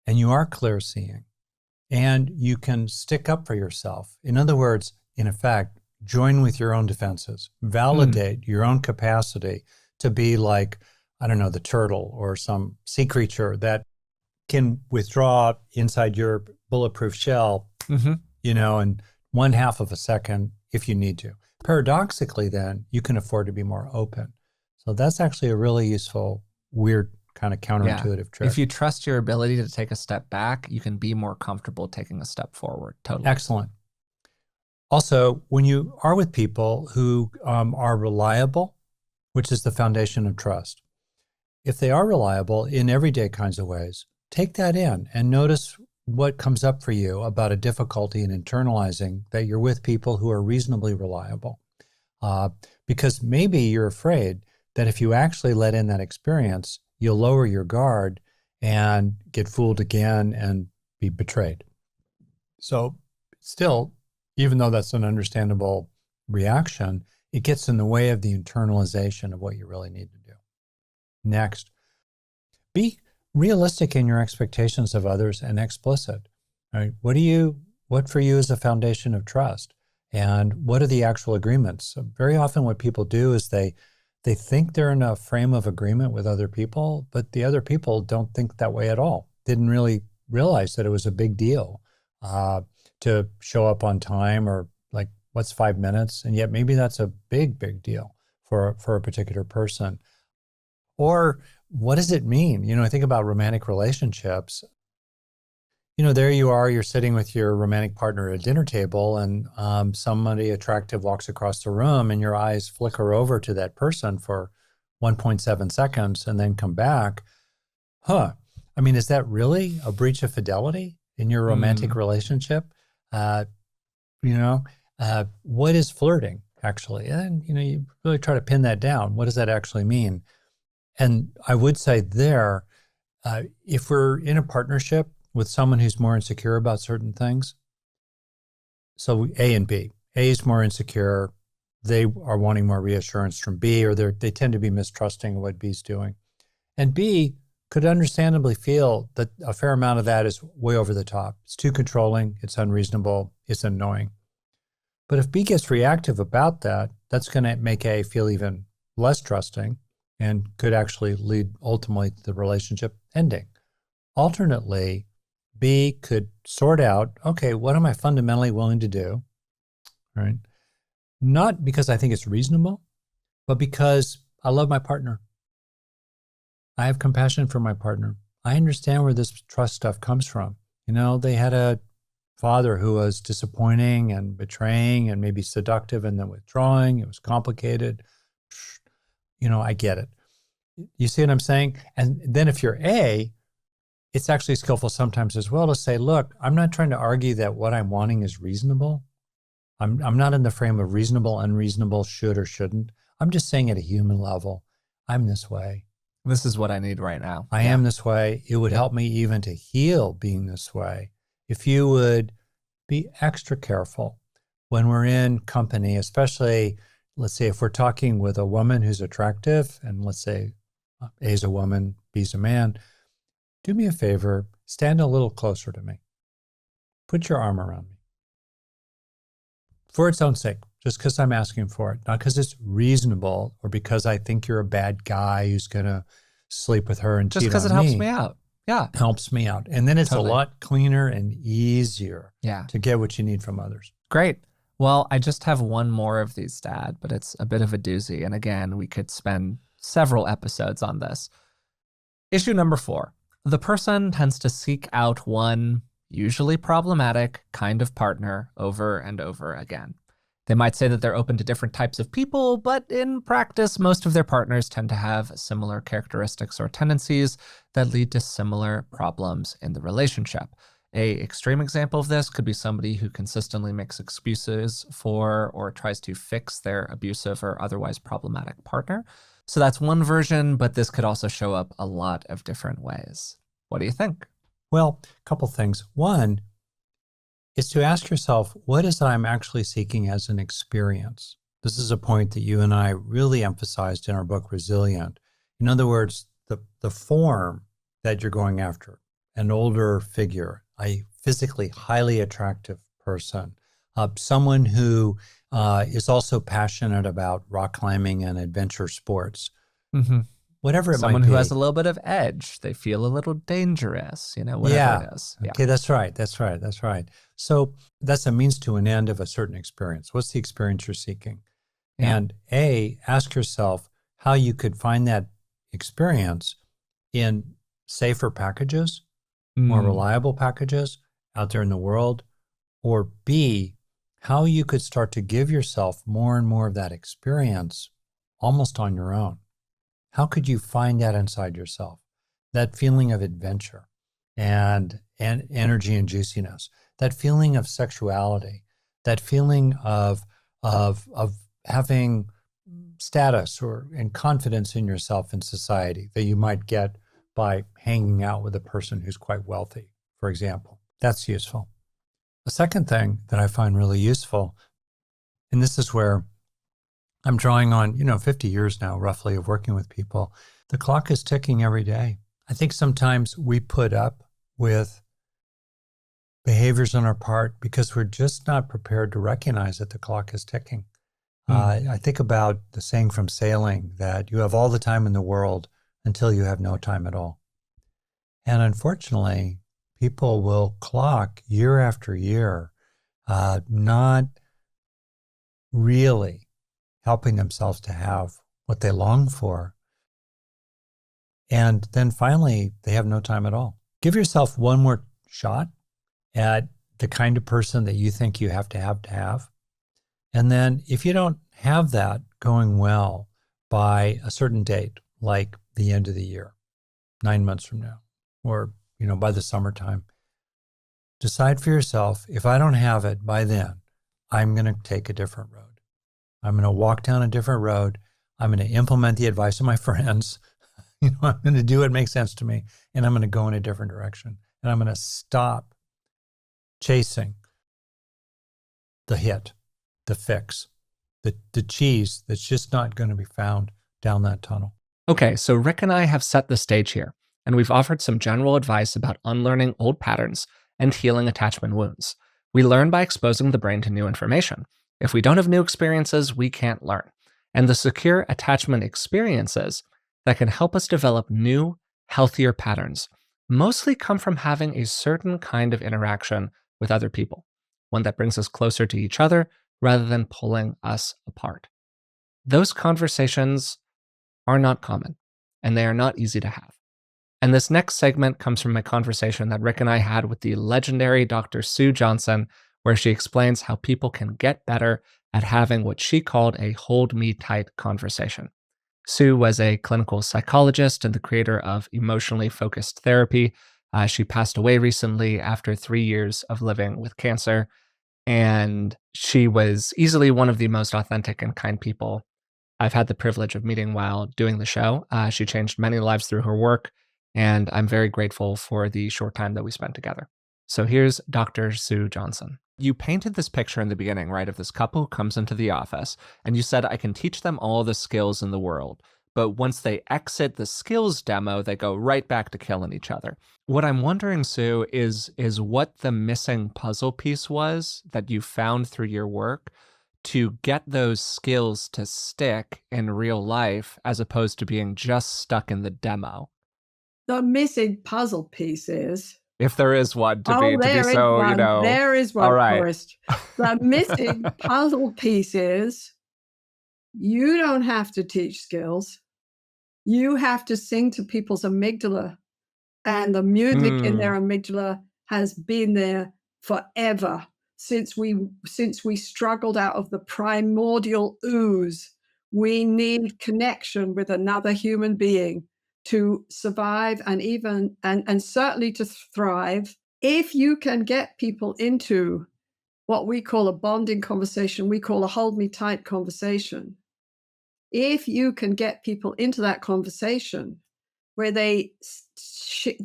and you are clear-seeing and you can stick up for yourself. In other words, in effect, join with your own defenses. Validate your own capacity to be like, I don't know, the turtle or some sea creature that can withdraw inside your bulletproof shell, in 1/2 of a second if you need to. Paradoxically, then, you can afford to be more open. So that's actually a really useful, weird, kind of counterintuitive trick. If you trust your ability to take a step back, you can be more comfortable taking a step forward. Totally. Excellent. Also, when you are with people who are reliable, which is the foundation of trust, if they are reliable in everyday kinds of ways, take that in and notice what comes up for you about a difficulty in internalizing that you're with people who are reasonably reliable. Because maybe you're afraid that if you actually let in that experience, you'll lower your guard and get fooled again and be betrayed. So still, even though that's an understandable reaction, it gets in the way of the internalization of what you really need to do. Next, be realistic in your expectations of others and explicit. Right? What for you is the foundation of trust? And what are the actual agreements? So very often what people do is they think they're in a frame of agreement with other people, but the other people don't think that way at all. Didn't really realize that it was a big deal to show up on time, or like, what's 5 minutes? And yet maybe that's a big, big deal for a particular person. Or what does it mean? I think about romantic relationships. There you are, you're sitting with your romantic partner at a dinner table, and somebody attractive walks across the room, and your eyes flicker over to that person for 1.7 seconds and then come back. Is that really a breach of fidelity in your romantic relationship? What is flirting, actually? And, you really try to pin that down. What does that actually mean? And I would say there, if we're in a partnership with someone who's more insecure about certain things, so A and B. A is more insecure. They are wanting more reassurance from B, or they tend to be mistrusting of what B's doing. And B could understandably feel that a fair amount of that is way over the top. It's too controlling, it's unreasonable, it's annoying. But if B gets reactive about that, that's going to make A feel even less trusting and could actually lead ultimately to the relationship ending. Alternately, B could sort out, okay, what am I fundamentally willing to do, right? Not because I think it's reasonable, but because I love my partner. I have compassion for my partner. I understand where this trust stuff comes from. They had a father who was disappointing and betraying and maybe seductive and then withdrawing. It was complicated. I get it. You see what I'm saying? And then if you're A, it's actually skillful sometimes as well to say, look, I'm not trying to argue that what I'm wanting is reasonable. I'm not in the frame of reasonable, unreasonable, should or shouldn't. I'm just saying at a human level, I'm this way. This is what I need right now. I am this way. It would help me even to heal being this way. If you would be extra careful when we're in company, especially, let's say, if we're talking with a woman who's attractive, and let's say A is a woman, B is a man, do me a favor, stand a little closer to me. Put your arm around me. For its own sake, just because I'm asking for it, not because it's reasonable or because I think you're a bad guy who's going to sleep with her and just cheat on me. Just because it helps me out. Yeah. Helps me out. And then it's totally a lot cleaner and easier to get what you need from others. Great. Well, I just have one more of these, Dad, but it's a bit of a doozy. And again, we could spend several episodes on this. Issue number 4. The person tends to seek out one, usually problematic, kind of partner over and over again. They might say that they're open to different types of people, but in practice, most of their partners tend to have similar characteristics or tendencies that lead to similar problems in the relationship. An extreme example of this could be somebody who consistently makes excuses for or tries to fix their abusive or otherwise problematic partner. So that's one version, but this could also show up a lot of different ways. What do you think? Well, a couple things. One is to ask yourself, what is that I'm actually seeking as an experience? This is a point that you and I really emphasized in our book, Resilient. In other words, the form that you're going after, an older figure, a physically highly attractive person, someone who is also passionate about rock climbing and adventure sports. Mm-hmm. Whatever it might be. Someone who has a little bit of edge. They feel a little dangerous, whatever it is. Okay, that's right. So that's a means to an end of a certain experience. What's the experience you're seeking? Yeah. And ask yourself how you could find that experience in safer packages, more reliable packages out there in the world, or B, how you could start to give yourself more and more of that experience almost on your own. How could you find that inside yourself? That feeling of adventure and energy and juiciness, that feeling of sexuality, that feeling of having status and confidence in yourself in society that you might get by hanging out with a person who's quite wealthy, for example. That's useful. The second thing that I find really useful, and this is where I'm drawing on, 50 years now, roughly, of working with people. The clock is ticking every day. I think sometimes we put up with behaviors on our part because we're just not prepared to recognize that the clock is ticking. I think about the saying from sailing that you have all the time in the world until you have no time at all. And unfortunately, people will clock year after year, not really helping themselves to have what they long for. And then finally, they have no time at all. Give yourself one more shot at the kind of person that you think you have to have. And then if you don't have that going well by a certain date, like the end of the year, 9 months from now, or, by the summertime, decide for yourself, if I don't have it by then, I'm going to take a different road. I'm going to walk down a different road. I'm going to implement the advice of my friends. I'm going to do what makes sense to me, and I'm going to go in a different direction. And I'm going to stop chasing the hit, the fix, the cheese that's just not going to be found down that tunnel. Okay, so Rick and I have set the stage here, and we've offered some general advice about unlearning old patterns and healing attachment wounds. We learn by exposing the brain to new information. If we don't have new experiences, we can't learn. And the secure attachment experiences that can help us develop new, healthier patterns mostly come from having a certain kind of interaction with other people, one that brings us closer to each other rather than pulling us apart. Those conversations are not common, and they are not easy to have. And this next segment comes from a conversation that Rick and I had with the legendary Dr. Sue Johnson, where she explains how people can get better at having what she called a hold me tight conversation. Sue was a clinical psychologist and the creator of emotionally focused therapy. She passed away recently after 3 years of living with cancer, and she was easily one of the most authentic and kind people I've had the privilege of meeting while doing the show. She changed many lives through her work, and I'm very grateful for the short time that we spent together. So here's Dr. Sue Johnson. You painted this picture in the beginning, right, of this couple who comes into the office, and you said, I can teach them all the skills in the world. But once they exit the skills demo, they go right back to killing each other. What I'm wondering, Sue, is what the missing puzzle piece was that you found through your work to get those skills to stick in real life as opposed to being just stuck in the demo. The missing puzzle piece is, if there is one, to be there is one, all right. Forrest. The missing puzzle piece is, you don't have to teach skills. You have to sing to people's amygdala, and the music in their amygdala has been there forever. Since we struggled out of the primordial ooze. We need connection with another human being to survive and certainly to thrive. If you can get people into what we call a bonding conversation, we call a hold me tight conversation. If you can get people into that conversation where they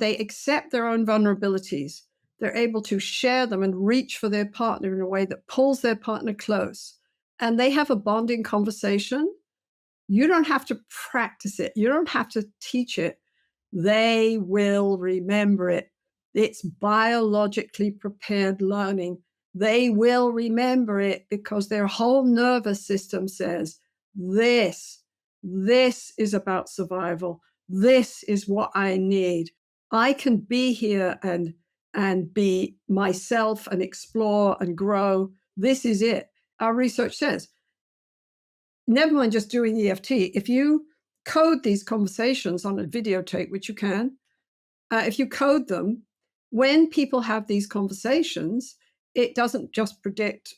accept their own vulnerabilities, they're able to share them and reach for their partner in a way that pulls their partner close, and they have a bonding conversation, you don't have to practice it. You don't have to teach it. They will remember it. It's biologically prepared learning. They will remember it because their whole nervous system says, this is about survival. This is what I need. I can be here and be myself and explore and grow. This is it. Our research says, never mind just doing EFT, if you code these conversations on a videotape, which you can, if you code them, when people have these conversations, it doesn't just predict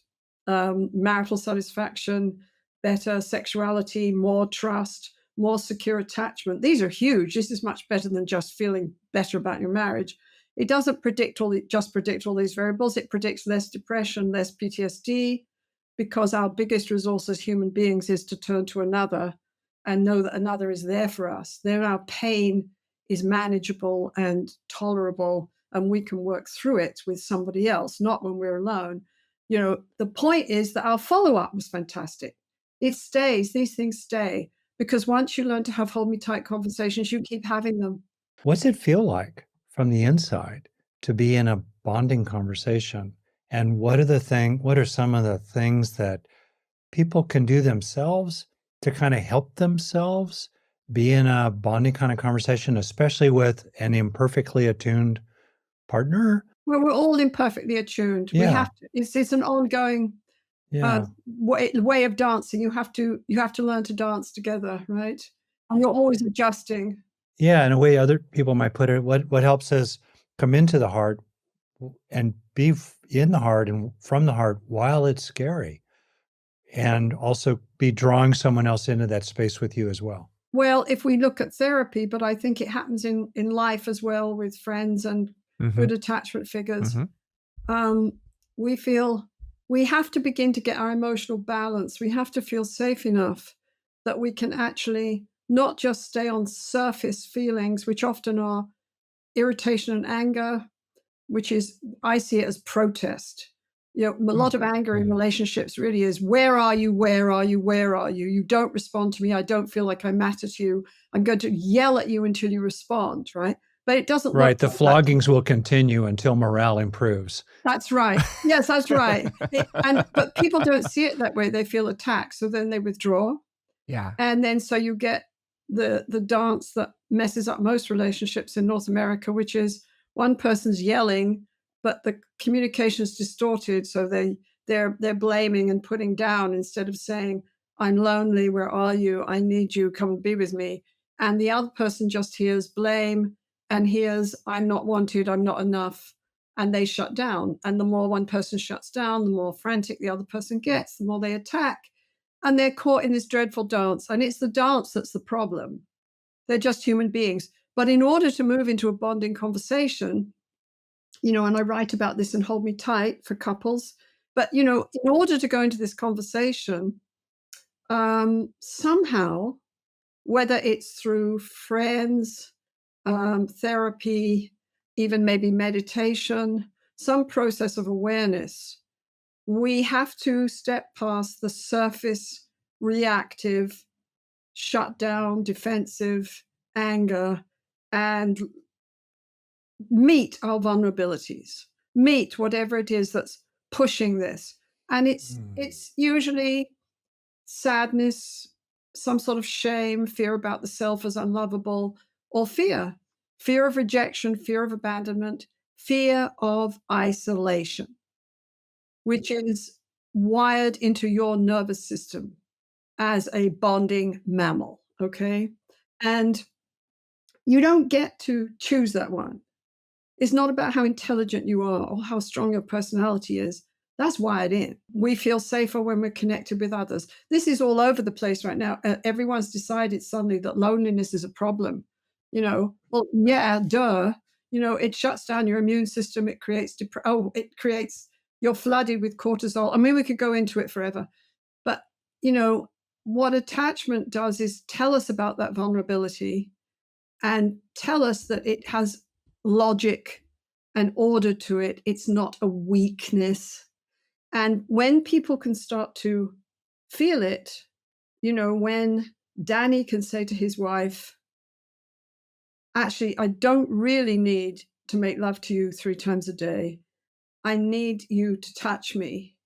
marital satisfaction, better sexuality, more trust, more secure attachment. These are huge. This is much better than just feeling better about your marriage. It doesn't predict just predict all these variables. It predicts less depression, less PTSD, because our biggest resource as human beings is to turn to another and know that another is there for us. Then our pain is manageable and tolerable, and we can work through it with somebody else, not when we're alone. The point is that our follow-up was fantastic. It stays, these things stay, because once you learn to have hold me tight conversations, you keep having them. What's it feel like from the inside to be in a bonding conversation? And what are some of the things that people can do themselves to kind of help themselves be in a bonding kind of conversation, especially with an imperfectly attuned partner? Well, we're all imperfectly attuned. We Yeah. have to, it's an ongoing Yeah. way of dancing. You have to learn to dance together, right? And you're always adjusting. Yeah. In a way, other people might put it, what helps us come into the heart and be in the heart and from the heart while it's scary, and also be drawing someone else into that space with you as well. Well, if we look at therapy, but I think it happens in life as well with friends and good attachment figures. We feel we have to begin to get our emotional balance. We have to feel safe enough that we can actually not just stay on surface feelings, which often are irritation and anger, which is, I see it as protest. A lot of anger in relationships really is, where are you? Where are you? Where are you? You don't respond to me. I don't feel like I matter to you. I'm going to yell at you until you respond, right? But it doesn't Right. look The like floggings will continue until morale improves. That's right. Yes, that's right. But people don't see it that way. They feel attacked, so then they withdraw. Yeah. And then so you get the dance that messes up most relationships in North America, which is one person's yelling, but the communication is distorted. So they're blaming and putting down instead of saying, I'm lonely, where are you? I need you, come and be with me. And the other person just hears blame and hears, I'm not wanted, I'm not enough. And they shut down. And the more one person shuts down, the more frantic the other person gets, the more they attack. And they're caught in this dreadful dance. And it's the dance that's the problem. They're just human beings. But in order to move into a bonding conversation, and I write about this in Hold Me Tight for couples, but, in order to go into this conversation, somehow, whether it's through friends, therapy, even maybe meditation, some process of awareness, we have to step past the surface, reactive, shut down, defensive, anger, and meet our vulnerabilities, meet whatever it is that's pushing this. And it's usually sadness, some sort of shame, fear about the self as unlovable, or fear of rejection, fear of abandonment, fear of isolation, which is wired into your nervous system as a bonding mammal. Okay. And you don't get to choose that one. It's not about how intelligent you are or how strong your personality is. That's wired in. We feel safer when we're connected with others. This is all over the place right now. Everyone's decided suddenly that loneliness is a problem. Well, yeah, duh. It shuts down your immune system. It creates you're flooded with cortisol. I mean, we could go into it forever. But, what attachment does is tell us about that vulnerability and tell us that it has logic and order to it. It's not a weakness. And when people can start to feel it, when Danny can say to his wife, actually, I don't really need to make love to you 3 times a day. I need you to touch me.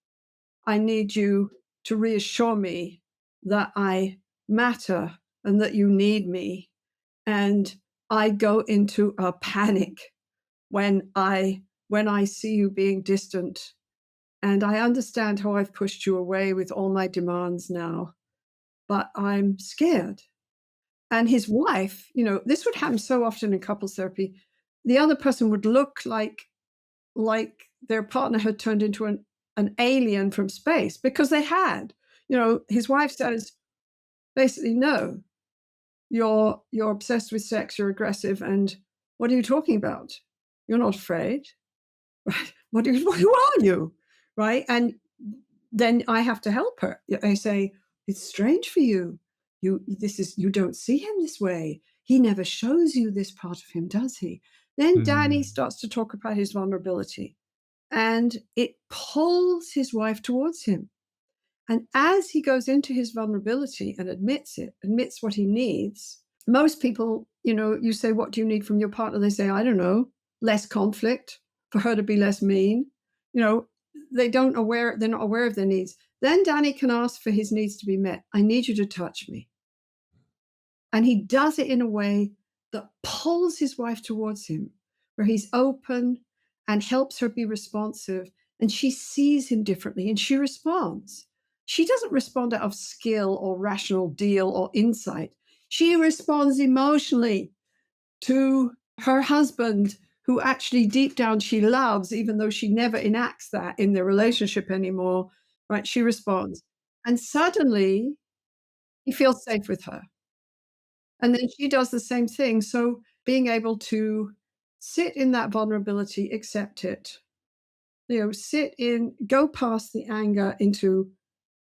I need you to reassure me that I matter and that you need me. And I go into a panic when I see you being distant. And I understand how I've pushed you away with all my demands now, but I'm scared. And his wife, this would happen so often in couples therapy. The other person would look like their partner had turned into an alien from space, because they had. His wife says, basically, no, you're obsessed with sex, you're aggressive, and what are you talking about? You're not afraid, right? Who are you, right? And then I have to help her. I say, it's strange for you. You don't see him this way. He never shows you this part of him, does he? Then Danny starts to talk about his vulnerability, and it pulls his wife towards him. And as he goes into his vulnerability and admits what he needs, most people, you say, what do you need from your partner? They say, I don't know, less conflict, for her to be less mean. They're not aware of their needs. Then Danny can ask for his needs to be met. I need you to touch me. And he does it in a way that pulls his wife towards him, where he's open and helps her be responsive. And she sees him differently and she responds. She doesn't respond out of skill or rational deal or insight. She responds emotionally to her husband, who actually deep down she loves, even though she never enacts that in their relationship anymore, right? She responds. And suddenly he feels safe with her. And then she does the same thing. So being able to sit in that vulnerability, accept it, go past the anger into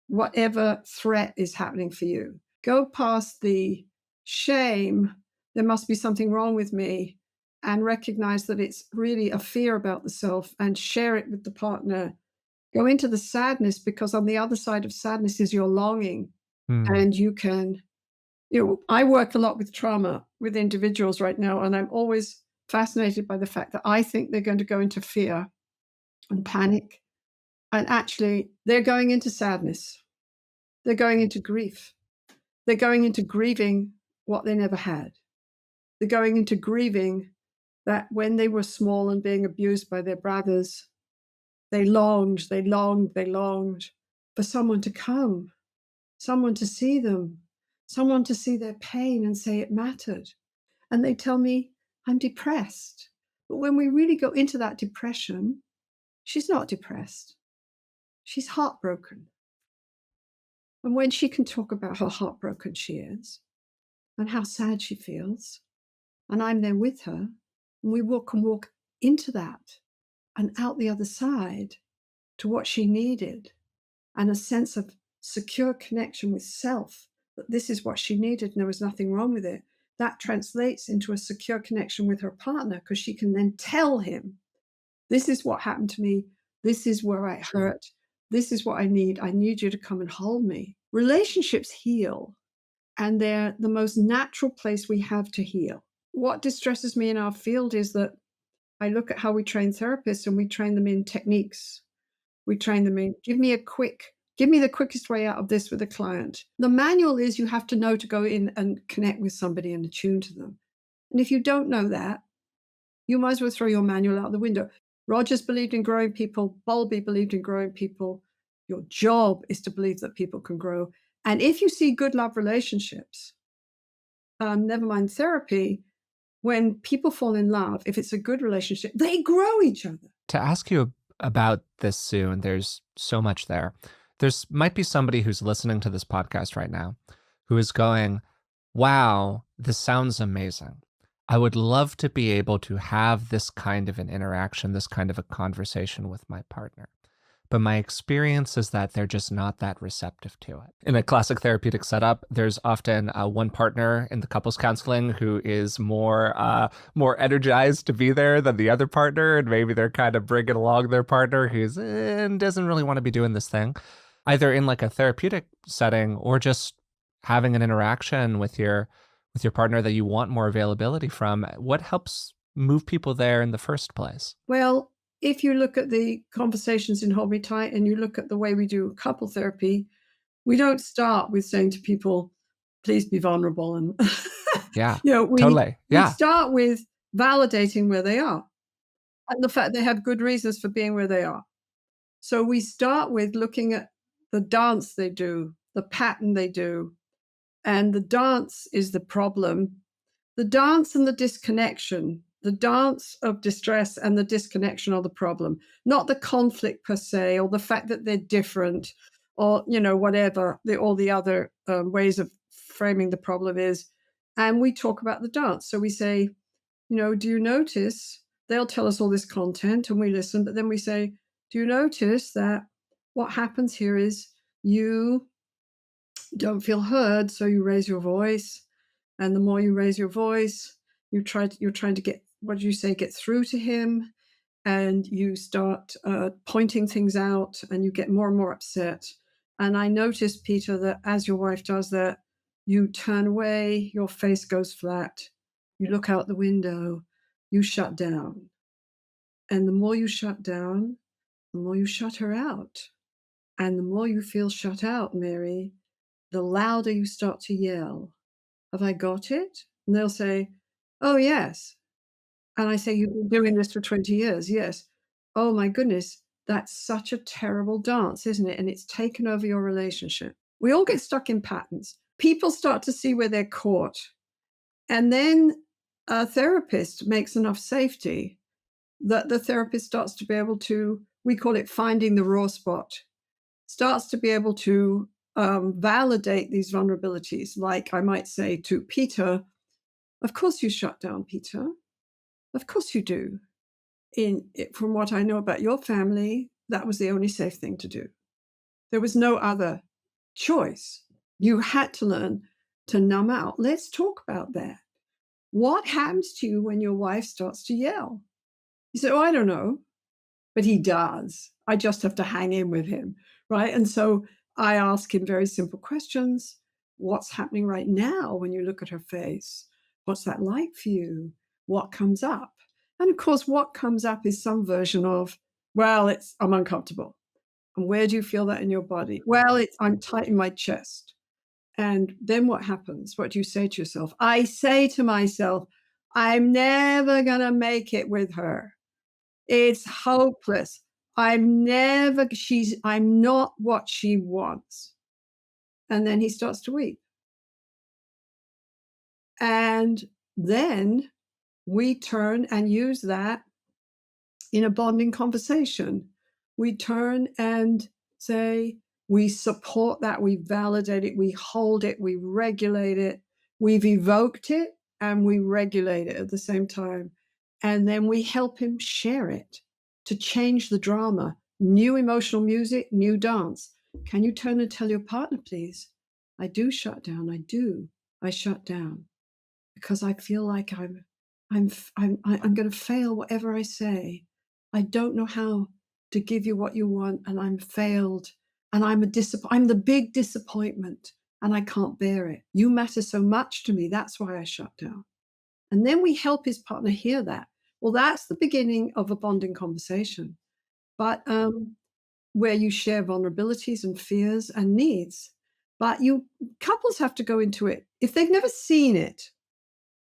whatever threat is happening for you. Go past the shame, there must be something wrong with me, and recognize that it's really a fear about the self, and share it with the partner. Go into the sadness, because on the other side of sadness is your longing. And you can, I work a lot with trauma with individuals right now, and I'm always fascinated by the fact that I think they're going to go into fear and panic. And actually, they're going into sadness. They're going into grief. They're going into grieving what they never had. They're going into grieving that when they were small and being abused by their brothers, they longed for someone to come, someone to see them, someone to see their pain and say it mattered. And they tell me, I'm depressed. But when we really go into that depression, she's not depressed. She's heartbroken. And when she can talk about how heartbroken she is and how sad she feels, and I'm there with her, and we can walk into that and out the other side to what she needed, and a sense of secure connection with self, that this is what she needed and there was nothing wrong with it. That translates into a secure connection with her partner, because she can then tell him, this is what happened to me. This is where I hurt. This is what I need. I need you to come and hold me. Relationships heal, and they're the most natural place we have to heal. What distresses me in our field is that I look at how we train therapists, and we train them in techniques. We train them in, give me the quickest way out of this with a client. The manual is you have to know to go in and connect with somebody and attune to them. And if you don't know that, you might as well throw your manual out the window. Rogers believed in growing people. Bowlby believed in growing people. Your job is to believe that people can grow. And if you see good love relationships, never mind therapy, when people fall in love, if it's a good relationship, they grow each other. To ask you about this, Sue, and there's so much there. There's might be somebody who's listening to this podcast right now who is going, wow, this sounds amazing. I would love to be able to have this kind of an interaction, this kind of a conversation with my partner. But my experience is that they're just not that receptive to it. In a classic therapeutic setup, there's often one partner in the couples counseling who is more energized to be there than the other partner, and maybe they're kind of bringing along their partner who's doesn't really want to be doing this thing, either in like a therapeutic setting or just having an interaction with your partner that you want more availability from. What helps move people there in the first place? Well, if you look at the conversations in Hold Me Tight and you look at the way we do couple therapy, we don't start with saying to people, please be vulnerable. And Yeah, totally. Yeah. We start with validating where they are and the fact they have good reasons for being where they are. So we start with looking at the dance they do, the pattern they do, and the dance is the problem. The dance and the disconnection The dance of distress and the disconnection are the problem, not the conflict per se, or the fact that they're different, or, whatever, all the other ways of framing the problem is. And we talk about the dance. So we say, do you notice? They'll tell us all this content and we listen, but then we say, do you notice that what happens here is you don't feel heard, so you raise your voice. And the more you raise your voice, you're trying to get, what do you say, get through to him. And you start pointing things out and you get more and more upset. And I noticed, Peter, that as your wife does that, you turn away, your face goes flat, you look out the window, you shut down. And the more you shut down, the more you shut her out. And the more you feel shut out, Mary, the louder you start to yell. Have I got it? And they'll say, oh, yes. And I say, you've been doing this for 20 years. Yes. Oh, my goodness. That's such a terrible dance, isn't it? And it's taken over your relationship. We all get stuck in patterns. People start to see where they're caught. And then a therapist makes enough safety that the therapist starts to be able to, we call it finding the raw spot, starts to be able to validate these vulnerabilities. Like I might say to Peter, of course you shut down, Peter. Of course you do. From what I know about your family, that was the only safe thing to do. There was no other choice. You had to learn to numb out. Let's talk about that. What happens to you when your wife starts to yell? You say, oh, I don't know. But he does. I just have to hang in with him, right? And so I ask him very simple questions. What's happening right now when you look at her face? What's that like for you? What comes up? And of course, what comes up is some version of, well, I'm uncomfortable. And where do you feel that in your body? Well, I'm tight in my chest. And then what happens? What do you say to yourself? I say to myself, I'm never going to make it with her. It's hopeless. I'm not what she wants. And then he starts to weep. And then we turn and use that in a bonding conversation. We turn and say, we support that, we validate it, we hold it, we regulate it, we've evoked it, and we regulate it at the same time. And then we help him share it to change the drama. New emotional music, new dance. Can you turn and tell your partner, please? I do shut down. I do. I shut down because I feel like I'm going to fail whatever I say. I don't know how to give you what you want, and I'm failed, and I'm the big disappointment, and I can't bear it. You matter so much to me. That's why I shut down. And then we help his partner hear that. Well, that's the beginning of a bonding conversation, but where you share vulnerabilities and fears and needs. But couples have to go into it if they've never seen it.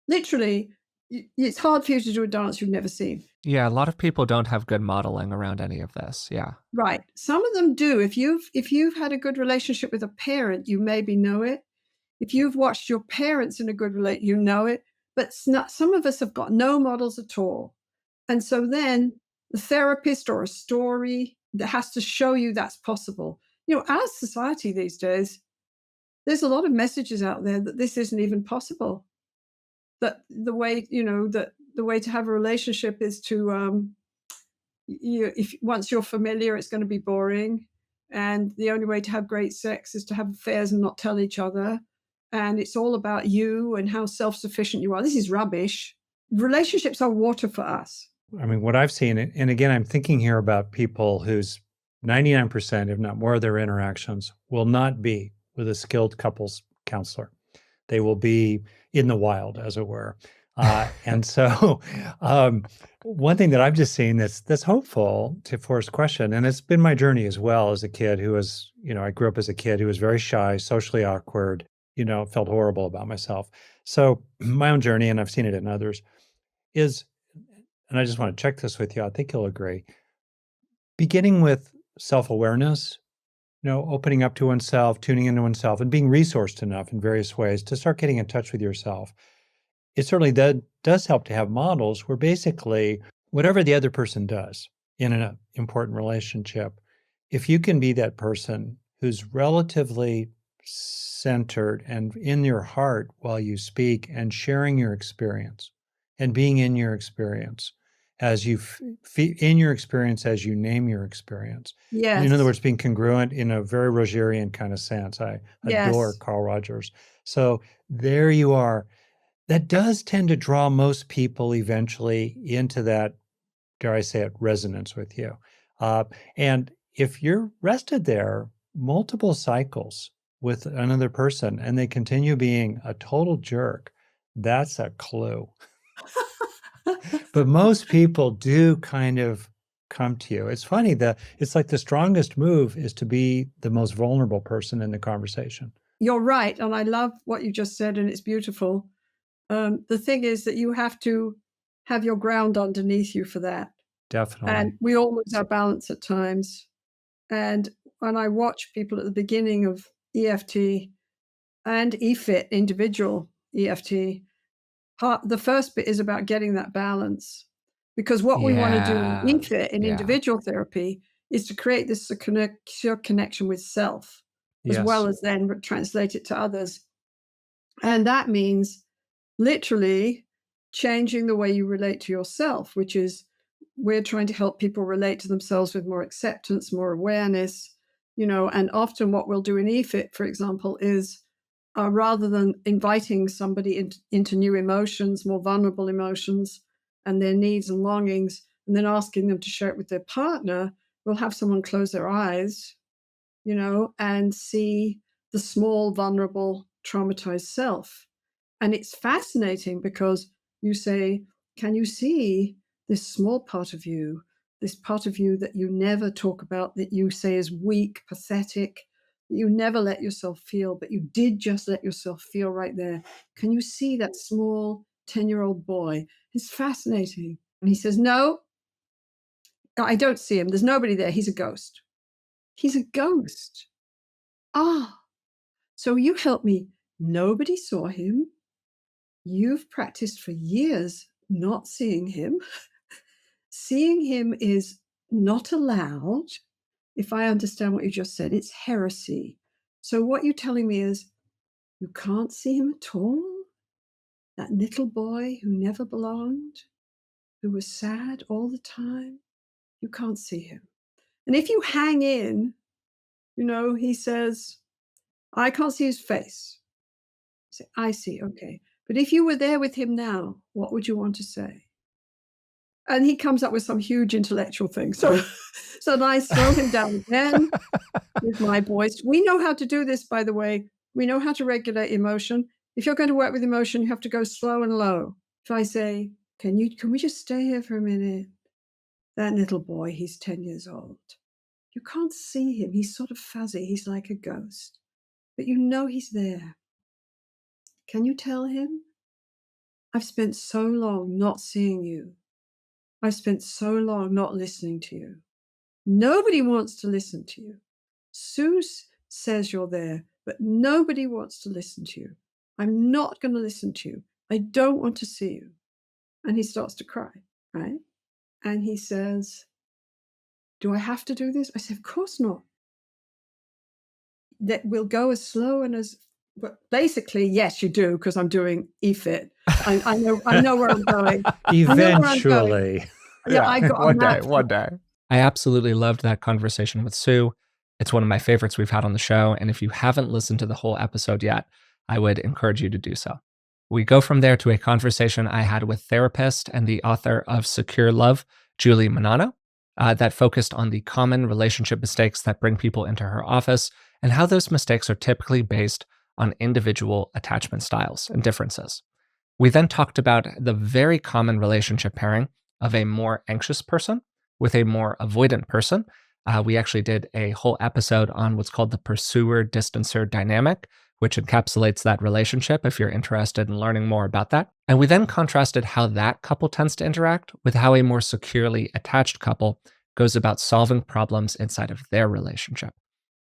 Literally, it's hard for you to do a dance you've never seen. Yeah, a lot of people don't have good modeling around any of this. Yeah. Right. Some of them do. If you've had a good relationship with a parent, you maybe know it. If you've watched your parents in a good relationship, you know it. But some of us have got no models at all. And so then the therapist or a story that has to show you that's possible. Our society these days, there's a lot of messages out there that this isn't even possible. That the way to have a relationship is to once you're familiar, it's going to be boring, and the only way to have great sex is to have affairs and not tell each other, and it's all about you and how self-sufficient you are. This is rubbish. Relationships are water for us. I mean, what I've seen, and again, I'm thinking here about people whose 99%, if not more, of their interactions will not be with a skilled couples counselor. They will be in the wild, as it were. And so one thing that I've just seen that's hopeful to Forrest's question, and it's been my journey as well as a kid who was, I grew up as a kid who was very shy, socially awkward, felt horrible about myself. So my own journey, and I've seen it in others, is, and I just want to check this with you, I think you'll agree, beginning with self-awareness, opening up to oneself, tuning into oneself, and being resourced enough in various ways to start getting in touch with yourself it certainly does help to have models where basically whatever the other person does in an important relationship, if you can be that person who's relatively centered and in your heart while you speak and sharing your experience and being in your experience as you in your experience as you name your experience. In other Yes. words, being congruent in a very Rogerian kind of sense. I adore Yes. Carl Rogers. So there you are. That does tend to draw most people eventually into that, dare I say it, resonance with you. And if you're rested there multiple cycles with another person and they continue being a total jerk, that's a clue. But most people do kind of come to you. It's funny that it's like the strongest move is to be the most vulnerable person in the conversation. You're right. And I love what you just said, and it's beautiful. The thing is that you have to have your ground underneath you for that. Definitely. And we all lose our balance at times. And when I watch people at the beginning of EFT and EFIT, individual EFT, the first bit is about getting that balance. Because what we want to do in EFIT, in individual therapy, is to create this secure connection with self, as well as then translate it to others. And that means literally changing the way you relate to yourself, which is we're trying to help people relate to themselves with more acceptance, more awareness, and often what we'll do in EFIT, for example, is rather than inviting somebody into new emotions, more vulnerable emotions, and their needs and longings, and then asking them to share it with their partner, we'll have someone close their eyes, and see the small, vulnerable, traumatized self. And it's fascinating because you say, can you see this small part of you, this part of you that you never talk about, that you say is weak, pathetic, that you never let yourself feel, but you did just let yourself feel right there? Can you see that small 10-year-old boy? It's fascinating. And he says, no, I don't see him. There's nobody there. He's a ghost. He's a ghost. Ah, so you help me. Nobody saw him. You've practiced for years not seeing him. Seeing him is not allowed. If I understand what you just said, it's heresy. So what you're telling me is you can't see him at all? That little boy who never belonged, who was sad all the time, you can't see him. And if you hang in, he says, I can't see his face. Say, I see, okay. But if you were there with him now, what would you want to say? And he comes up with some huge intellectual thing. So then I slow him down again with my voice. We know how to do this, by the way. We know how to regulate emotion. If you're going to work with emotion, you have to go slow and low. If I say, can we just stay here for a minute? That little boy, he's 10 years old. You can't see him. He's sort of fuzzy. He's like a ghost. But you know he's there. Can you tell him? I've spent so long not seeing you. I've spent so long not listening to you. Nobody wants to listen to you. Sue says you're there, but nobody wants to listen to you. I'm not going to listen to you. I don't want to see you. And he starts to cry, right? And he says, do I have to do this? I said, of course not. That will go as slow and as, but basically, yes, you do, because I'm doing EFIT. I know where I'm going. Eventually. Yeah, I got one day. I absolutely loved that conversation with Sue. It's one of my favorites we've had on the show. And if you haven't listened to the whole episode yet, I would encourage you to do so. We go from there to a conversation I had with therapist and the author of Secure Love, Julie Mennano, that focused on the common relationship mistakes that bring people into her office and how those mistakes are typically based on individual attachment styles and differences. We then talked about the very common relationship pairing of a more anxious person with a more avoidant person. We actually did a whole episode on what's called the pursuer-distancer dynamic, which encapsulates that relationship if you're interested in learning more about that. And we then contrasted how that couple tends to interact with how a more securely attached couple goes about solving problems inside of their relationship.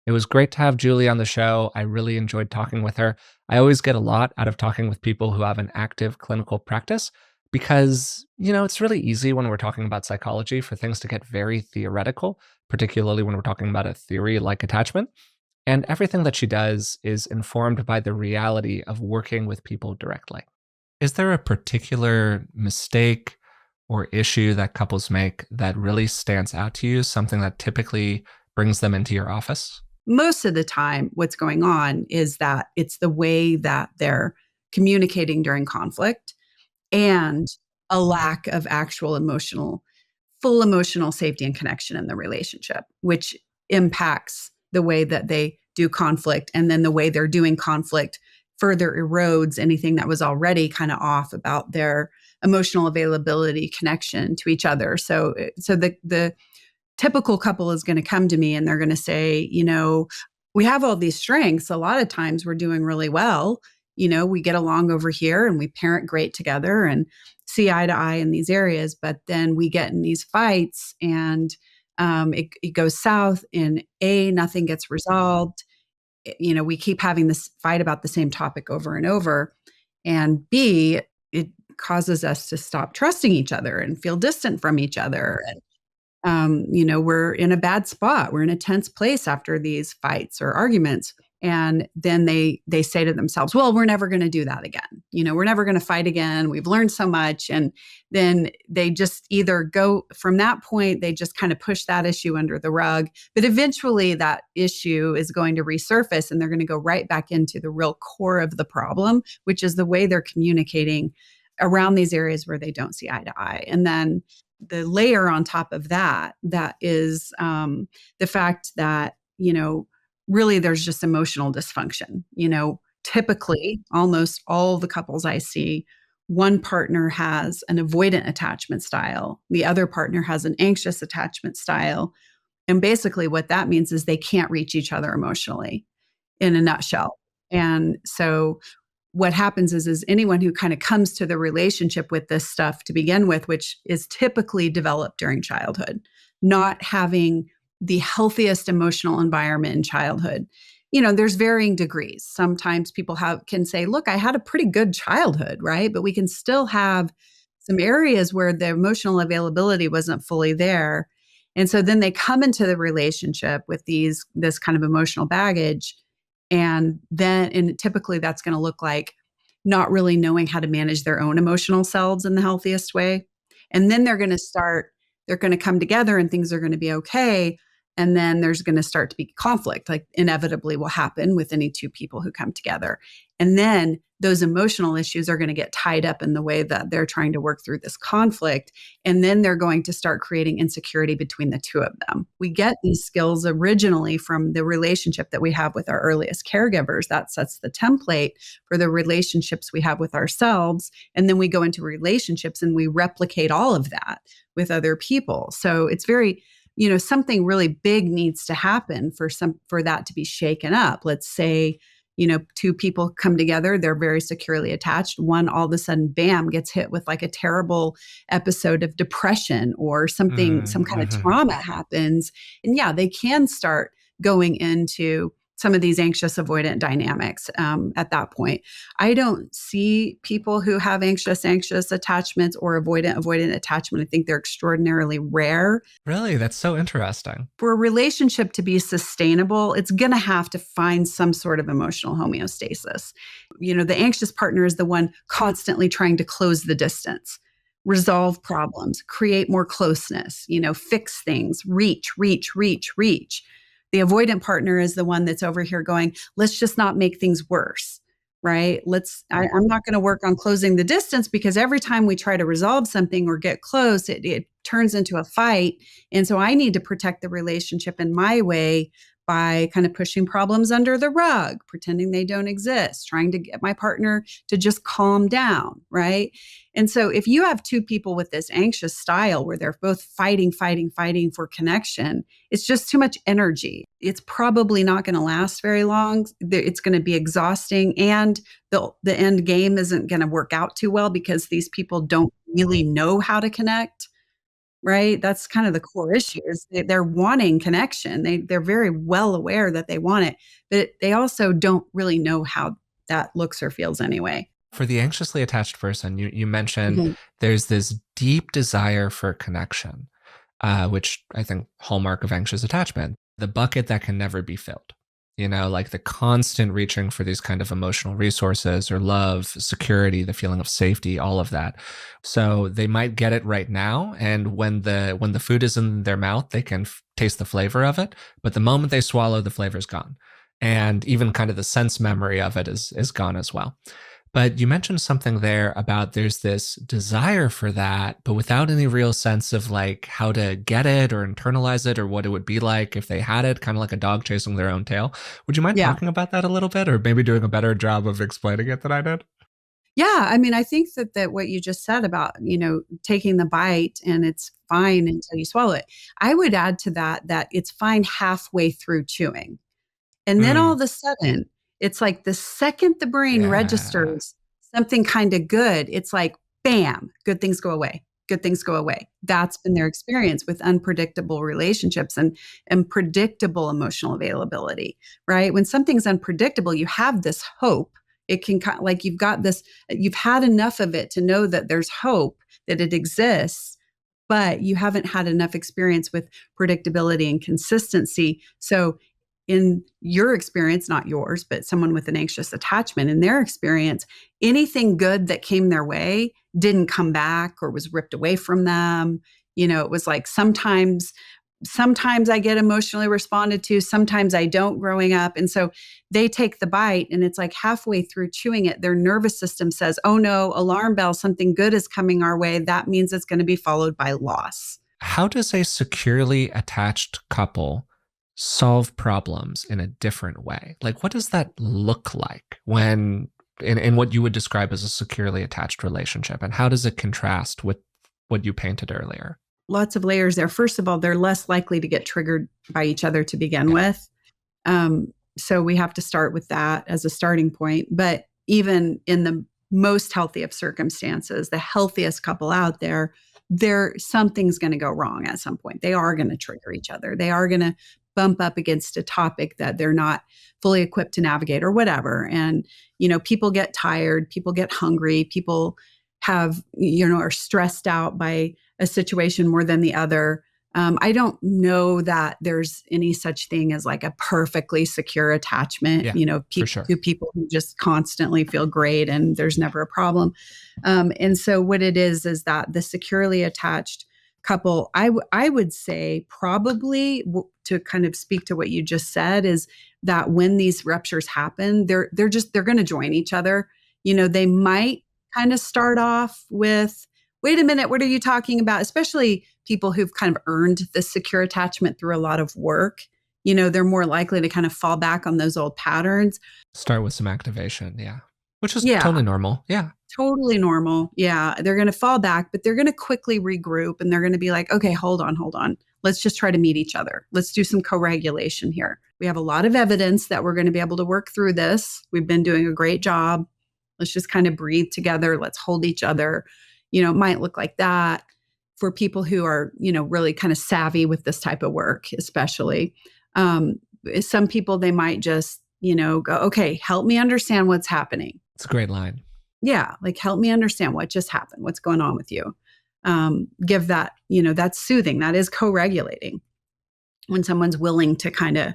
It was great to have Julie on the show. I really enjoyed talking with her. I always get a lot out of talking with people who have an active clinical practice because, it's really easy when we're talking about psychology for things to get very theoretical, particularly when we're talking about a theory like attachment. And everything that she does is informed by the reality of working with people directly. Is there a particular mistake or issue that couples make that really stands out to you, something that typically brings them into your office? Most of the time, what's going on is that it's the way that they're communicating during conflict and a lack of actual full emotional safety and connection in the relationship, which impacts the way that they do conflict. And then the way they're doing conflict further erodes anything that was already kind of off about their emotional availability connection to each other. So the typical couple is going to come to me and they're going to say, we have all these strengths. A lot of times we're doing really well. We get along over here and we parent great together and see eye to eye in these areas. But then we get in these fights and it goes south and nothing gets resolved. We keep having this fight about the same topic over and over. And B, it causes us to stop trusting each other and feel distant from each other. And we're in a bad spot. We're in a tense place after these fights or arguments. And then they say to themselves, well, we're never going to do that again. We're never going to fight again. We've learned so much. And then they just either go from that point, they just kind of push that issue under the rug. But eventually that issue is going to resurface and they're going to go right back into the real core of the problem, which is the way they're communicating around these areas where they don't see eye to eye. And then the layer on top of that is the fact that, really there's just emotional dysfunction. Typically, almost all the couples I see, one partner has an avoidant attachment style. The other partner has an anxious attachment style. And basically what that means is they can't reach each other emotionally in a nutshell. And so what happens is anyone who kind of comes to the relationship with this stuff to begin with, which is typically developed during childhood, not having the healthiest emotional environment in childhood. There's varying degrees. Sometimes people can say, look, I had a pretty good childhood, right? But we can still have some areas where the emotional availability wasn't fully there. And so then they come into the relationship with this kind of emotional baggage. And typically that's going to look like not really knowing how to manage their own emotional selves in the healthiest way. And then they're going to come together and things are going to be okay. And then there's going to start to be conflict, like inevitably will happen with any two people who come together. And then those emotional issues are going to get tied up in the way that they're trying to work through this conflict. And then they're going to start creating insecurity between the two of them. We get these skills originally from the relationship that we have with our earliest caregivers. That sets the template for the relationships we have with ourselves. And then we go into relationships and we replicate all of that with other people. So it's very, something really big needs to happen for that to be shaken up. Let's say, two people come together, they're very securely attached. One all of a sudden, bam, gets hit with like a terrible episode of depression or some kind of trauma happens. And yeah, they can start going into some of these anxious avoidant dynamics at that point. I don't see people who have anxious attachments or avoidant attachment. I think they're extraordinarily rare. Really? That's so interesting. For a relationship to be sustainable, it's going to have to find some sort of emotional homeostasis. The anxious partner is the one constantly trying to close the distance, resolve problems, create more closeness, fix things, reach. The avoidant partner is the one that's over here going, let's just not make things worse, right? I'm not going to work on closing the distance because every time we try to resolve something or get close, it turns into a fight. And so I need to protect the relationship in my way by kind of pushing problems under the rug, pretending they don't exist, trying to get my partner to just calm down, right? And so if you have two people with this anxious style where they're both fighting for connection, it's just too much energy. It's probably not going to last very long. It's going to be exhausting, and the end game isn't going to work out too well because these people don't really know how to connect. right? That's kind of the core issue is they're wanting connection. They're very well aware that they want it, but they also don't really know how that looks or feels anyway. For the anxiously attached person, you mentioned Mhm. there's this deep desire for connection, which I think hallmark of anxious attachment, the bucket that can never be filled. Like the constant reaching for these kind of emotional resources or love, security, the feeling of safety, all of that. So they might get it right now, and when the food is in their mouth, they can taste the flavor of it. But the moment they swallow, the flavor's gone, and even kind of the sense memory of it is gone as well. But you mentioned something there about there's this desire for that, but without any real sense of like how to get it or internalize it or what it would be like if they had it, kind of like a dog chasing their own tail. Would you mind Yeah. talking about that a little bit, or maybe doing a better job of explaining it than I did? Yeah, I mean, I think that what you just said about, taking the bite and it's fine until you swallow it. I would add to that it's fine halfway through chewing. And then all Mm, of a sudden, it's like the second the brain yeah. registers something kind of good, it's like, bam, good things go away. Good things go away. That's been their experience with unpredictable relationships and predictable emotional availability, right? When something's unpredictable, you have this hope. It can kind of like you've had enough of it to know that there's hope, that it exists, but you haven't had enough experience with predictability and consistency. So in your experience, not yours, but someone with an anxious attachment, in their experience, anything good that came their way didn't come back or was ripped away from them. It was like sometimes I get emotionally responded to, sometimes I don't growing up. And so they take the bite and it's like halfway through chewing it, their nervous system says, oh no, alarm bell, something good is coming our way. That means it's going to be followed by loss. How does a securely attached couple solve problems in a different way? Like, what does that look like when in what you would describe as a securely attached relationship? And how does it contrast with what you painted earlier? Lots of layers there. First of all, they're less likely to get triggered by each other to begin Yeah. with. So we have to start with that as a starting point. But even in the most healthy of circumstances, the healthiest couple out there, something's going to go wrong at some point. They are going to trigger each other. They are going to bump up against a topic that they're not fully equipped to navigate or whatever. And, people get tired, people get hungry, people are stressed out by a situation more than the other. I don't know that there's any such thing as like a perfectly secure attachment, Yeah, for sure. two people who just constantly feel great and there's never a problem. And so what it is that the securely attached couple, I would say probably to kind of speak to what you just said is that when these ruptures happen, they're going to join each other. They might kind of start off with, wait a minute, what are you talking about? Especially people who've kind of earned this secure attachment through a lot of work. They're more likely to kind of fall back on those old patterns. Start with some activation. Yeah. Which is Yeah, totally normal. Yeah. totally normal. Yeah. They're going to fall back, but they're going to quickly regroup and they're going to be like, okay, hold on. Let's just try to meet each other. Let's do some co-regulation here. We have a lot of evidence that we're going to be able to work through this. We've been doing a great job. Let's just kind of breathe together. Let's hold each other. It might look like that for people who are, really kind of savvy with this type of work, especially. Some people, they might just, go, okay, help me understand what's happening. It's a great line. Yeah. Like, help me understand what just happened. What's going on with you? Give that, that's soothing. That is co-regulating when someone's willing to kind of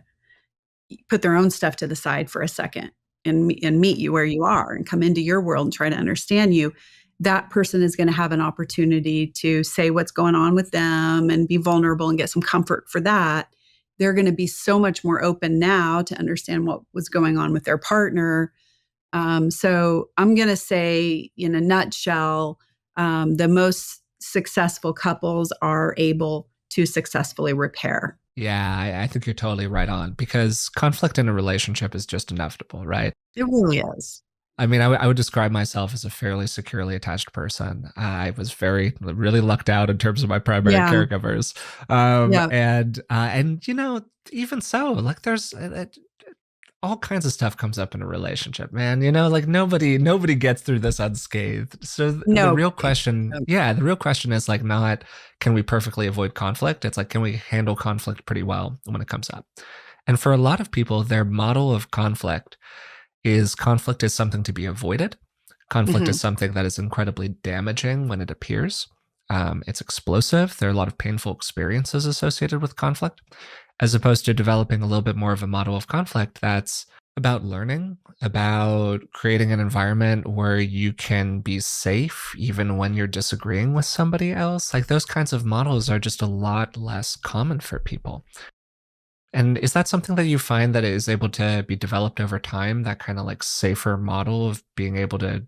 put their own stuff to the side for a second and meet you where you are and come into your world and try to understand you. That person is going to have an opportunity to say what's going on with them and be vulnerable and get some comfort for that. They're going to be so much more open now to understand what was going on with their partner. So I'm going to say, in a nutshell, the most successful couples are able to successfully repair. Yeah, I think you're totally right on, because conflict in a relationship is just inevitable, right? It really is. I mean, I would describe myself as a fairly securely attached person. I was really lucked out in terms of my primary caregivers. And even so, like there's all kinds of stuff comes up in a relationship, man. Like nobody gets through this unscathed. So the real question, the real question is like not, can we perfectly avoid conflict? It's like, can we handle conflict pretty well when it comes up? And for a lot of people, their model of conflict is something to be avoided. Conflict is something that is incredibly damaging when it appears. It's explosive. There are a lot of painful experiences associated with conflict, as opposed to developing a little bit more of a model of conflict that's about learning, about creating an environment where you can be safe even when you're disagreeing with somebody else. Like those kinds of models are just a lot less common for people. And is that something that you find that is able to be developed over time, that kind of like safer model of being able to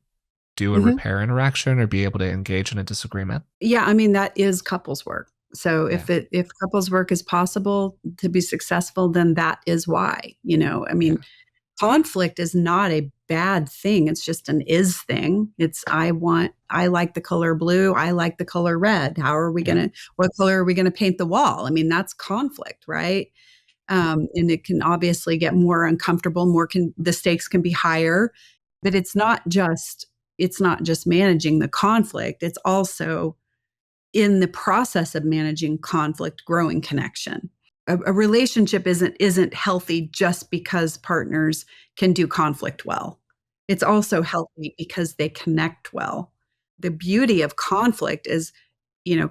do a repair interaction or be able to engage in a disagreement? Yeah, I mean, that is couples work. So if couples work is possible to be successful, then that is why, I mean, conflict is not a bad thing. It's just an is thing. It's, I like the color blue. I like the color red. What color are we going to paint the wall? I mean, that's conflict, right? And it can obviously get more uncomfortable, the stakes can be higher, but it's not just managing the conflict. It's also in the process of managing conflict, growing connection. A relationship isn't healthy just because partners can do conflict well. It's also healthy because they connect well. The beauty of conflict is,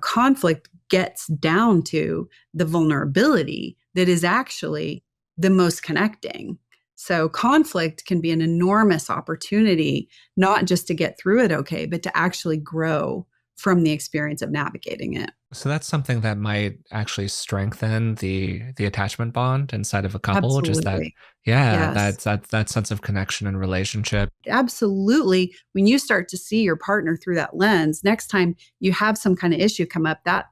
conflict gets down to the vulnerability that is actually the most connecting. So conflict can be an enormous opportunity, not just to get through it okay, but to actually grow from the experience of navigating it. So that's something that might actually strengthen the attachment bond inside of a couple. Absolutely. Just that, Yes. that sense of connection and relationship. Absolutely. When you start to see your partner through that lens, next time you have some kind of issue come up, that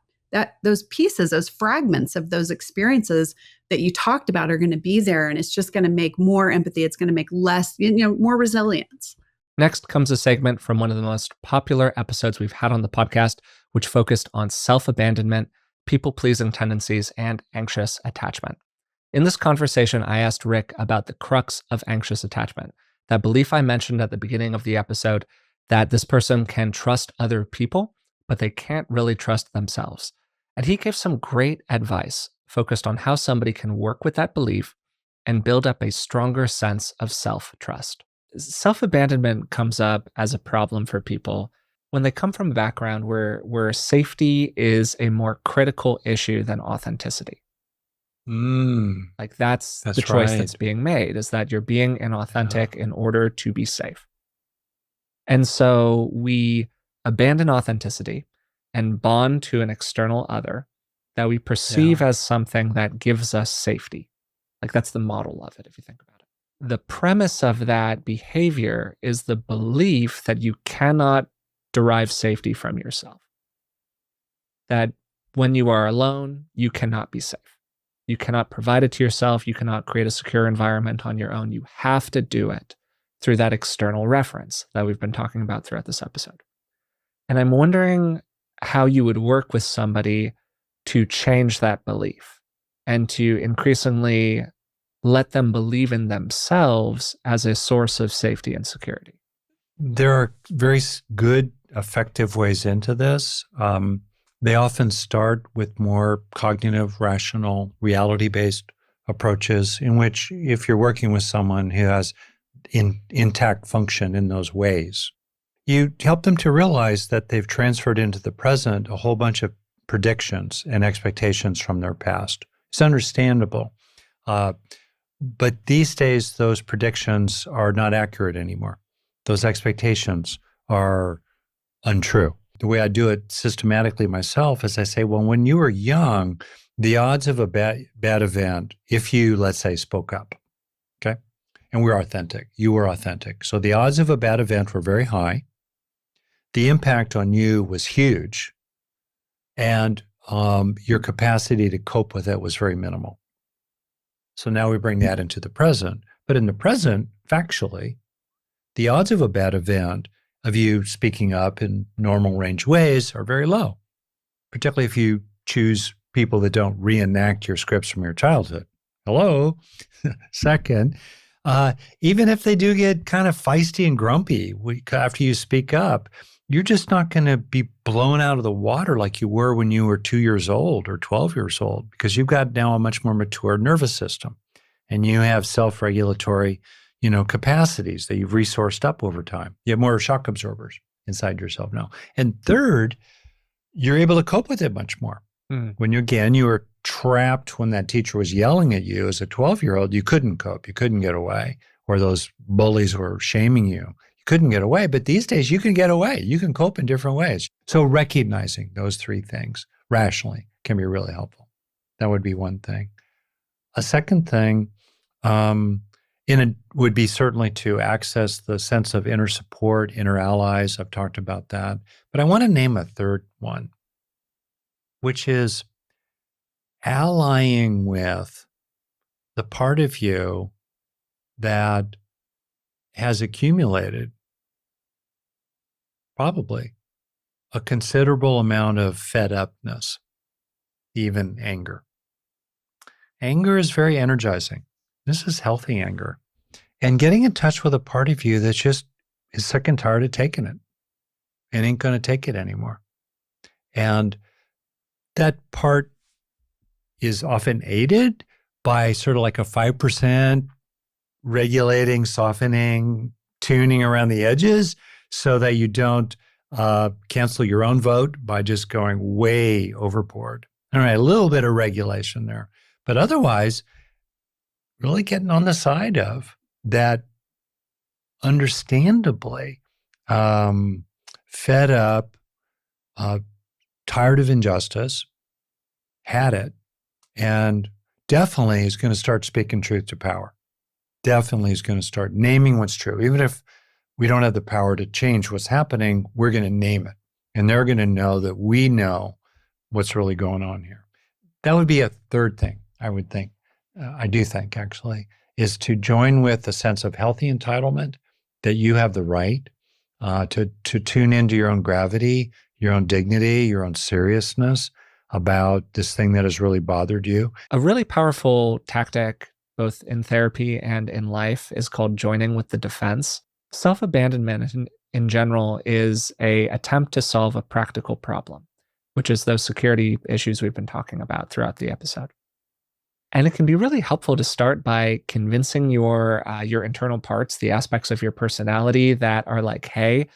those pieces, those fragments of those experiences that you talked about are going to be there, and it's just going to make more empathy. It's going to make less, more resilience. Next comes a segment from one of the most popular episodes we've had on the podcast, which focused on self-abandonment, people-pleasing tendencies, and anxious attachment. In this conversation, I asked Rick about the crux of anxious attachment, that belief I mentioned at the beginning of the episode, that this person can trust other people, but they can't really trust themselves. And he gave some great advice focused on how somebody can work with that belief and build up a stronger sense of self-trust. Self-abandonment comes up as a problem for people when they come from a background where safety is a more critical issue than authenticity. Like that's the choice that's being made, is that you're being inauthentic in order to be safe. And so we abandon authenticity and bond to an external other that we perceive as something that gives us safety. Like that's the model of it, if you think about it. The premise of that behavior is the belief that you cannot derive safety from yourself. That when you are alone, you cannot be safe. You cannot provide it to yourself. You cannot create a secure environment on your own. You have to do it through that external reference that we've been talking about throughout this episode. And I'm wondering how you would work with somebody to change that belief and to increasingly let them believe in themselves as a source of safety and security. There are very good, effective ways into this. They often start with more cognitive, rational, reality-based approaches in which if you're working with someone who has intact function in those ways, you help them to realize that they've transferred into the present a whole bunch of predictions and expectations from their past. It's understandable. But these days, those predictions are not accurate anymore. Those expectations are untrue. The way I do it systematically myself is I say, well, when you were young, the odds of a bad event, if you, let's say, spoke up, okay, and we're authentic, you were authentic. So the odds of a bad event were very high. The impact on you was huge. And your capacity to cope with it was very minimal. So now we bring that into the present. But in the present, factually, the odds of a bad event of you speaking up in normal range ways are very low, particularly if you choose people that don't reenact your scripts from your childhood. Hello. Second, Even if they do get kind of feisty and grumpy after you speak up, you're just not going to be blown out of the water like you were when you were 2 years old or 12 years old, because you've got now a much more mature nervous system and you have self-regulatory, capacities that you've resourced up over time. You have more shock absorbers inside yourself now. And third, you're able to cope with it much more. When you were trapped when that teacher was yelling at you as a 12-year-old, you couldn't cope, you couldn't get away, or those bullies were shaming you. You couldn't get away, but these days you can get away. You can cope in different ways. So recognizing those three things rationally can be really helpful. That would be one thing. A second thing would be certainly to access the sense of inner support, inner allies. I've talked about that. But I want to name a third one, which is allying with the part of you that has accumulated probably a considerable amount of fed upness, even anger. Anger is very energizing. This is healthy anger. And getting in touch with a part of you that just is sick and tired of taking it and ain't going to take it anymore. And that part is often aided by sort of like a 5% regulating, softening, tuning around the edges so that you don't cancel your own vote by just going way overboard. All right, a little bit of regulation there. But otherwise, really getting on the side of that understandably fed up, tired of injustice, had it, and definitely is going to start speaking truth to power. Definitely is going to start naming what's true. Even if we don't have the power to change what's happening, we're going to name it. And they're going to know that we know what's really going on here. That would be a third thing, I would think. I do think, actually, is to join with a sense of healthy entitlement, that you have the right to tune into your own gravity, your own dignity, your own seriousness about this thing that has really bothered you. A really powerful tactic, both in therapy and in life, is called joining with the defense. Self-abandonment in general is an attempt to solve a practical problem, which is those security issues we've been talking about throughout the episode. And it can be really helpful to start by convincing your internal parts, the aspects of your personality that are like, hey,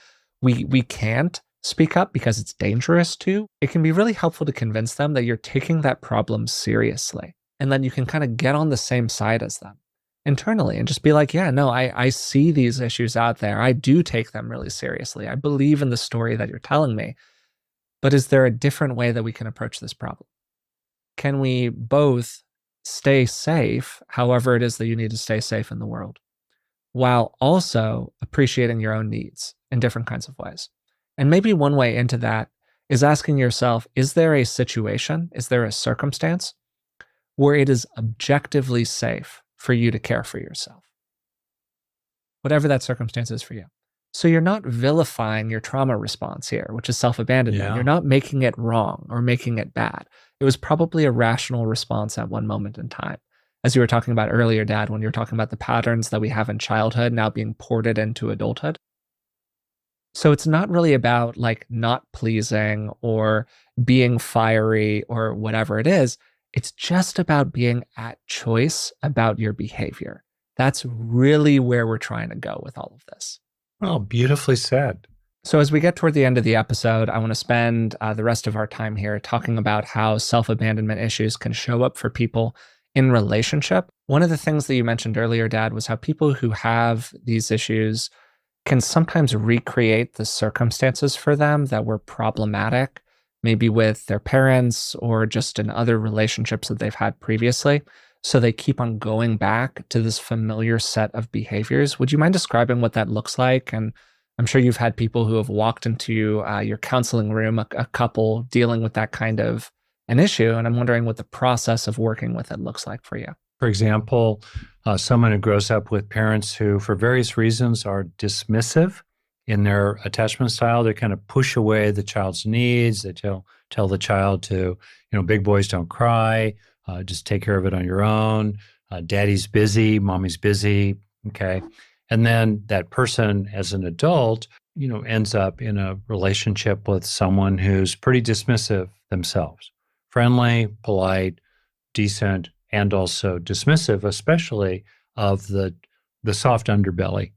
we can't speak up because it's dangerous to. It can be really helpful to convince them that you're taking that problem seriously, and then you can kind of get on the same side as them internally and just be like, yeah, no, I see these issues out there. I do take them really seriously. I believe in the story that you're telling me. But is there a different way that we can approach this problem? Can we both stay safe, however it is that you need to stay safe in the world, while also appreciating your own needs in different kinds of ways? And maybe one way into that is asking yourself, is there a situation, is there a circumstance where it is objectively safe for you to care for yourself? Whatever that circumstance is for you. So you're not vilifying your trauma response here, which is self-abandonment. Yeah. You're not making it wrong or making it bad. It was probably a rational response at one moment in time. As you were talking about earlier, Dad, when you were talking about the patterns that we have in childhood now being ported into adulthood. So it's not really about like not pleasing or being fiery or whatever it is. It's just about being at choice about your behavior. That's really where we're trying to go with all of this. Oh, beautifully said. So as we get toward the end of the episode, I want to spend the rest of our time here talking about how self-abandonment issues can show up for people in relationship. One of the things that you mentioned earlier, Dad, was how people who have these issues can sometimes recreate the circumstances for them that were problematic, maybe with their parents or just in other relationships that they've had previously. So they keep on going back to this familiar set of behaviors. Would you mind describing what that looks like? And I'm sure you've had people who have walked into your counseling room, a couple dealing with that kind of an issue. And I'm wondering what the process of working with it looks like for you. For example, someone who grows up with parents who, for various reasons, are dismissive in their attachment style. They kind of push away the child's needs. They tell the child to, big boys don't cry. Just take care of it on your own. Daddy's busy, mommy's busy. Okay. And then that person as an adult, ends up in a relationship with someone who's pretty dismissive themselves, friendly, polite, decent, and also dismissive, especially of the soft underbelly,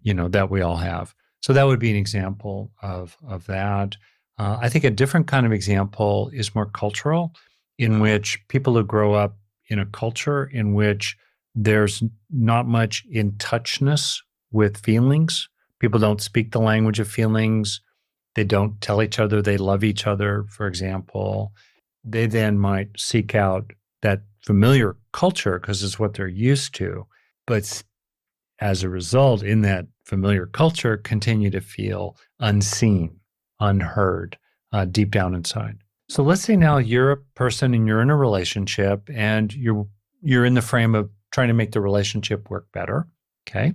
that we all have. So that would be an example of that. I think a different kind of example is more cultural, in which people who grow up in a culture in which there's not much in touchness with feelings. People don't speak the language of feelings. They don't tell each other they love each other, for example. They then might seek out that familiar culture because it's what they're used to. But as a result, in that familiar culture, continue to feel unseen, unheard, deep down inside. So let's say now you're a person and you're in a relationship and you're in the frame of trying to make the relationship work better, okay?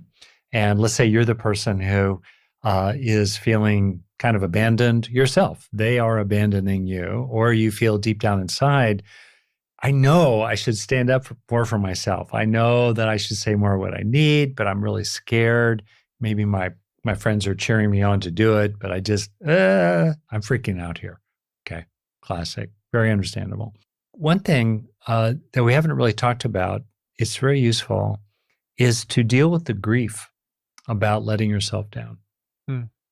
And let's say you're the person who is feeling kind of abandoned yourself. They are abandoning you, or you feel deep down inside, I know I should stand up more for myself. I know that I should say more of what I need, but I'm really scared. Maybe my friends are cheering me on to do it, but I'm freaking out here. Okay, classic, very understandable. One thing that we haven't really talked about, it's very useful, is to deal with the grief about letting yourself down.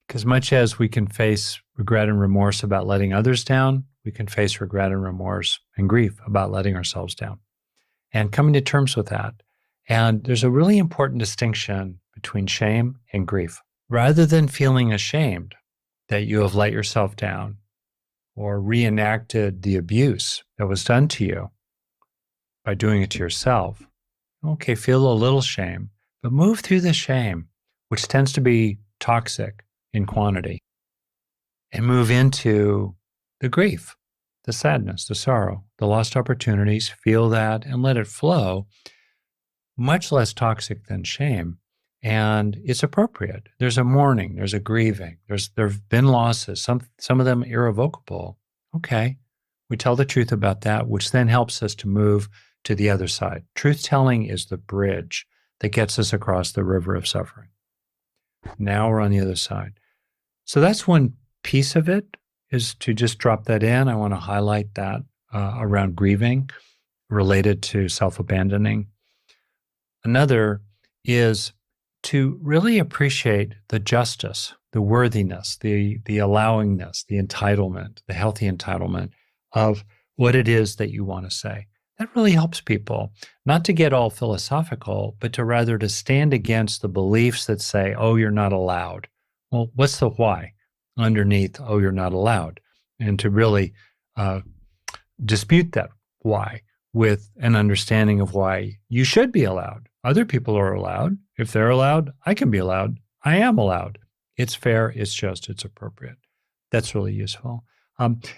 Because much as we can face regret and remorse about letting others down, we can face regret and remorse and grief about letting ourselves down and coming to terms with that. And there's a really important distinction between shame and grief. Rather than feeling ashamed that you have let yourself down or reenacted the abuse that was done to you by doing it to yourself, okay, feel a little shame, but move through the shame, which tends to be toxic in quantity, and move into the grief, the sadness, the sorrow, the lost opportunities, feel that and let it flow. Much less toxic than shame. And it's appropriate. There's a mourning, there's a grieving, there've been losses, some of them irrevocable. Okay, we tell the truth about that, which then helps us to move to the other side. Truth-telling is the bridge that gets us across the river of suffering. Now we're on the other side. So that's one piece of it, is to just drop that in. I want to highlight that around grieving related to self-abandoning. Another is to really appreciate the justice, the worthiness, the allowingness, the entitlement, the healthy entitlement of what it is that you want to say. That really helps people, not to get all philosophical, but to rather to stand against the beliefs that say, oh, you're not allowed. Well, what's the why underneath, oh, you're not allowed? And to really dispute that why with an understanding of why you should be allowed. Other people are allowed. If they're allowed, I can be allowed. I am allowed. It's fair, it's just, it's appropriate. That's really useful.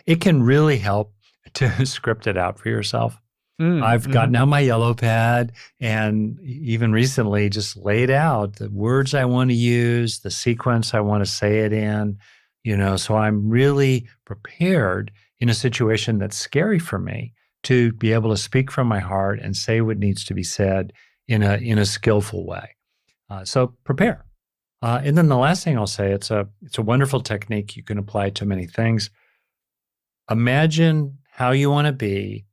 It can really help to script it out for yourself. I've gotten out my yellow pad and even recently just laid out the words I want to use, the sequence I want to say it in, so I'm really prepared in a situation that's scary for me to be able to speak from my heart and say what needs to be said in a skillful way. So prepare. And then the last thing I'll say, it's a wonderful technique you can apply to many things. Imagine how you want to be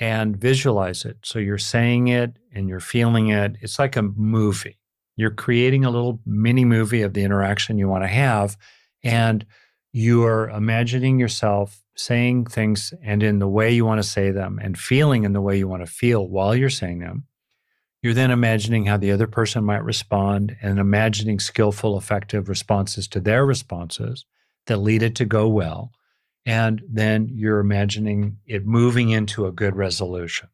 and visualize it. So you're saying it and you're feeling it. It's like a movie. You're creating a little mini movie of the interaction you want to have, and you're imagining yourself saying things and in the way you want to say them and feeling in the way you want to feel while you're saying them. You're then imagining how the other person might respond and imagining skillful, effective responses to their responses that lead it to go well. And then you're imagining it moving into a good resolution.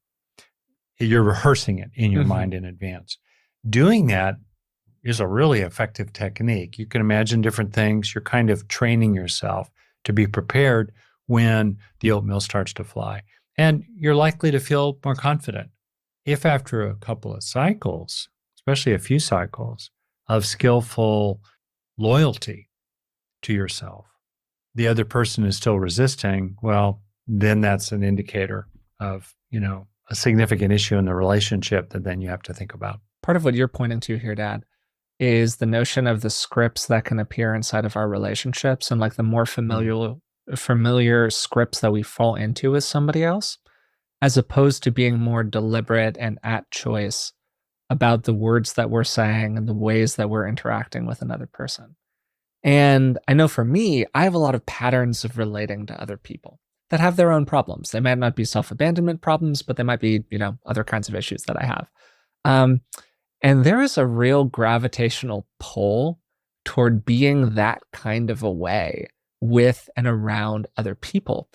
You're rehearsing it in your mind in advance. Doing that is a really effective technique. You can imagine different things. You're kind of training yourself to be prepared when the oatmeal starts to fly. And you're likely to feel more confident. If after a couple of cycles, especially a few cycles, of skillful loyalty to yourself, the other person is still resisting, well, then that's an indicator of, a significant issue in the relationship that then you have to think about. part of what you're pointing to here, Dad, is the notion of the scripts that can appear inside of our relationships and like the more familiar scripts that we fall into with somebody else, as opposed to being more deliberate and at choice about the words that we're saying and the ways that we're interacting with another person. And I know for me, I have a lot of patterns of relating to other people that have their own problems. They might not be self-abandonment problems, but they might be, other kinds of issues that I have. And there is a real gravitational pull toward being that kind of a way with and around other people.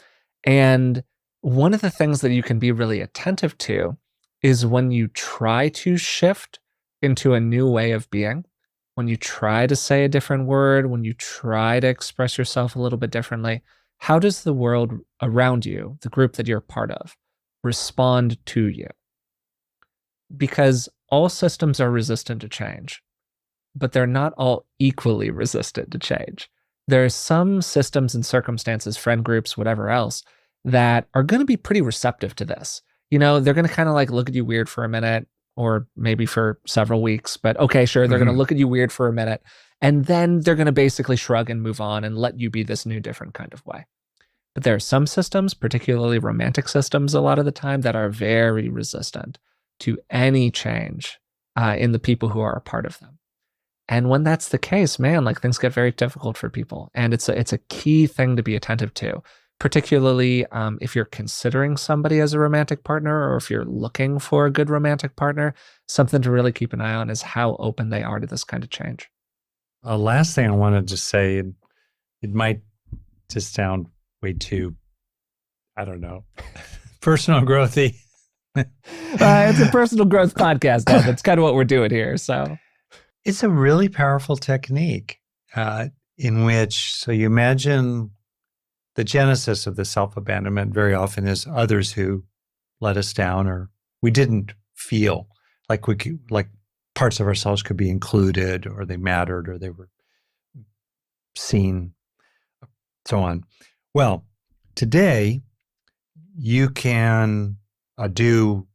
And one of the things that you can be really attentive to is when you try to shift into a new way of being, when you try to say a different word, when you try to express yourself a little bit differently, how does the world around you, the group that you're part of, respond to you? Because all systems are resistant to change, but they're not all equally resistant to change. There are some systems and circumstances, friend groups, whatever else, that are going to be pretty receptive to this. They're going to kind of like look at you weird for a minute, or maybe for several weeks, but okay, sure, they're going to look at you weird for a minute, and then they're going to basically shrug and move on and let you be this new, different kind of way. But there are some systems, particularly romantic systems a lot of the time, that are very resistant to any change in the people who are a part of them. And when that's the case, man, like things get very difficult for people. And it's a key thing to be attentive to, particularly if you're considering somebody as a romantic partner, or if you're looking for a good romantic partner. Something to really keep an eye on is how open they are to this kind of change. Last thing I wanted to say, it might just sound way too, I don't know, personal growthy. It's a personal growth podcast, though. That's kind of what we're doing here. So it's a really powerful technique in which, so you imagine the genesis of the self-abandonment very often is others who let us down, or we didn't feel like like parts of ourselves could be included, or they mattered, or they were seen, so on. Well, today you can do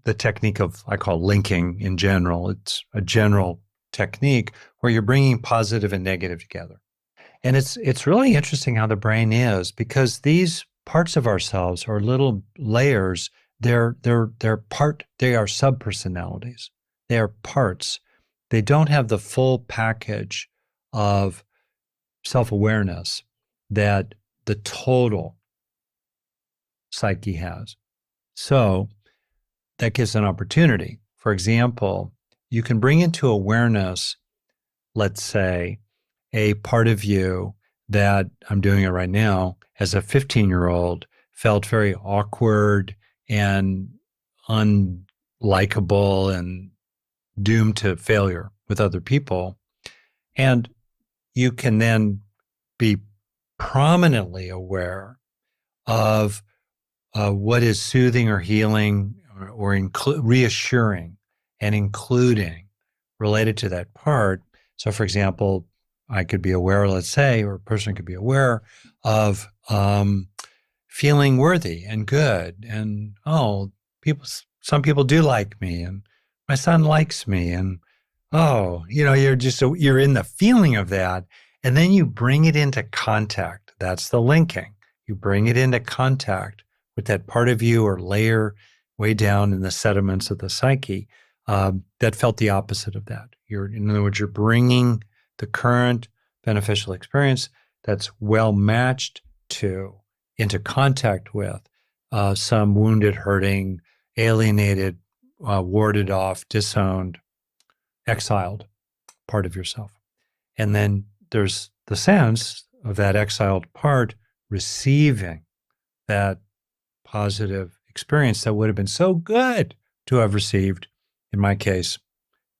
the technique of, I call linking in general. It's a general technique where you're bringing positive and negative together. And it's really interesting how the brain is, because these parts of ourselves are little layers. They are subpersonalities. They are parts. They don't have the full package of self-awareness that the total psyche has. So that gives an opportunity. For example, you can bring into awareness, let's say, a part of you that, I'm doing it right now, as a 15-year-old, felt very awkward and unlikable and doomed to failure with other people. And you can then be prominently aware of what is soothing or healing or reassuring and including related to that part. So, for example, I could be aware, let's say, or a person could be aware of feeling worthy and good, and some people do like me, and my son likes me, and you're in the feeling of that, and then you bring it into contact. That's the linking. You bring it into contact with that part of you or layer way down in the sediments of the psyche that felt the opposite of that. In other words, you're bringing the current beneficial experience that's well matched to, into contact with some wounded, hurting, alienated, warded off, disowned, exiled part of yourself. And then there's the sense of that exiled part receiving that positive experience that would have been so good to have received, in my case,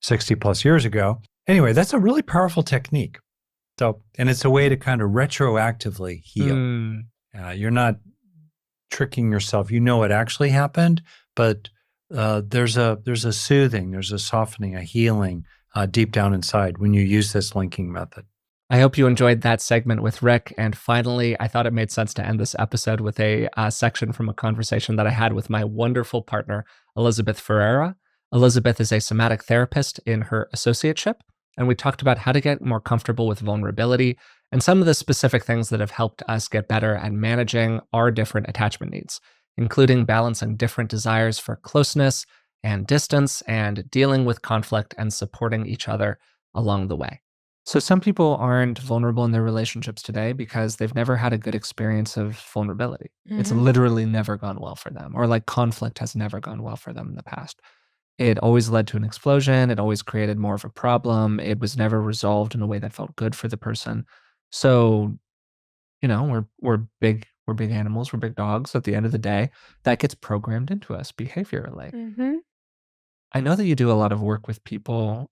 60 plus years ago. Anyway, that's a really powerful technique. So, and it's a way to kind of retroactively heal. You're not tricking yourself. You know what actually happened, but there's a soothing, there's a softening, a healing deep down inside when you use this linking method. I hope you enjoyed that segment with Rick. And finally, I thought it made sense to end this episode with a section from a conversation that I had with my wonderful partner, Elizabeth Ferreira. Elizabeth is a somatic therapist in her associateship, and we talked about how to get more comfortable with vulnerability and some of the specific things that have helped us get better at managing our different attachment needs, including balancing different desires for closeness and distance and dealing with conflict and supporting each other along the way. So some people aren't vulnerable in their relationships today because they've never had a good experience of vulnerability. It's literally never gone well for them, or like conflict has never gone well for them in the past. It always led to an explosion. It always created more of a problem. It was never resolved in a way that felt good for the person. So, we're big animals, we're big dogs at the end of the day. That gets programmed into us behaviorally. I know that you do a lot of work with people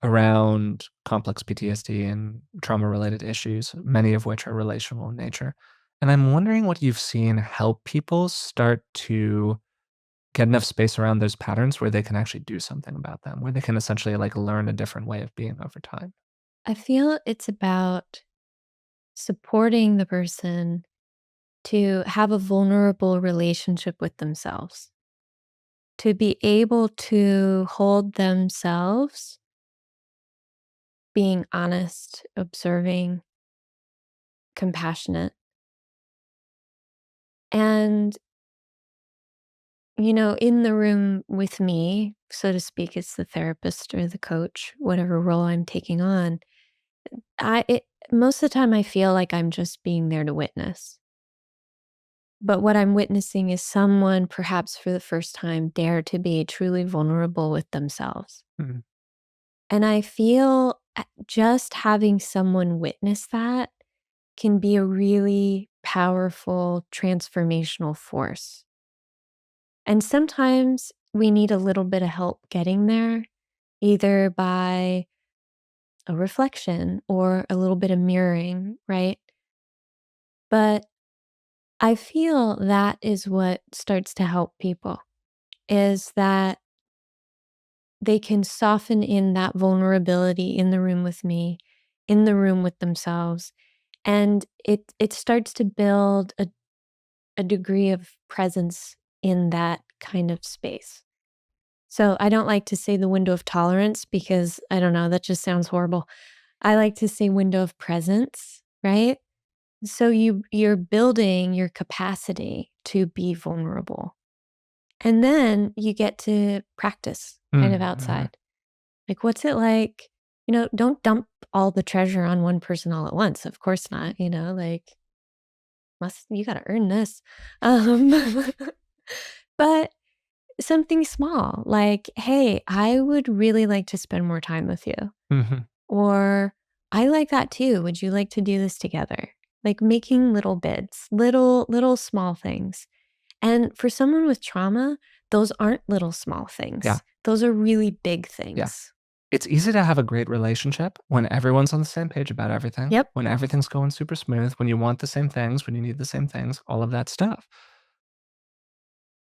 around complex PTSD and trauma-related issues, many of which are relational in nature. And I'm wondering what you've seen help people start to get enough space around those patterns where they can actually do something about them, where they can essentially like learn a different way of being over time. I feel it's about supporting the person to have a vulnerable relationship with themselves, to be able to hold themselves being honest, observing, compassionate. And, in the room with me, so to speak, it's the therapist or the coach, whatever role I'm taking on. Most of the time I feel like I'm just being there to witness. But what I'm witnessing is someone, perhaps for the first time, dare to be truly vulnerable with themselves. Mhm. And I feel just having someone witness that can be a really powerful transformational force. And sometimes we need a little bit of help getting there, either by a reflection or a little bit of mirroring, right? But I feel that is what starts to help people, is that they can soften in that vulnerability in the room with me, in the room with themselves. And it starts to build a degree of presence in that kind of space. So I don't like to say the window of tolerance because I don't know, that just sounds horrible. I like to say window of presence, right? So you're building your capacity to be vulnerable. And then you get to practice kind of outside. Like, what's it like? Don't dump all the treasure on one person all at once. Of course not, like you got to earn this. But something small like, hey, I would really like to spend more time with you. Mhm. Or I like that too. Would you like to do this together? Like making little bits, little small things. And for someone with trauma, those aren't little small things. Yeah. Those are really big things. It's easy to have a great relationship when everyone's on the same page about everything. Yep. When everything's going super smooth, when you want the same things, when you need the same things, all of that stuff.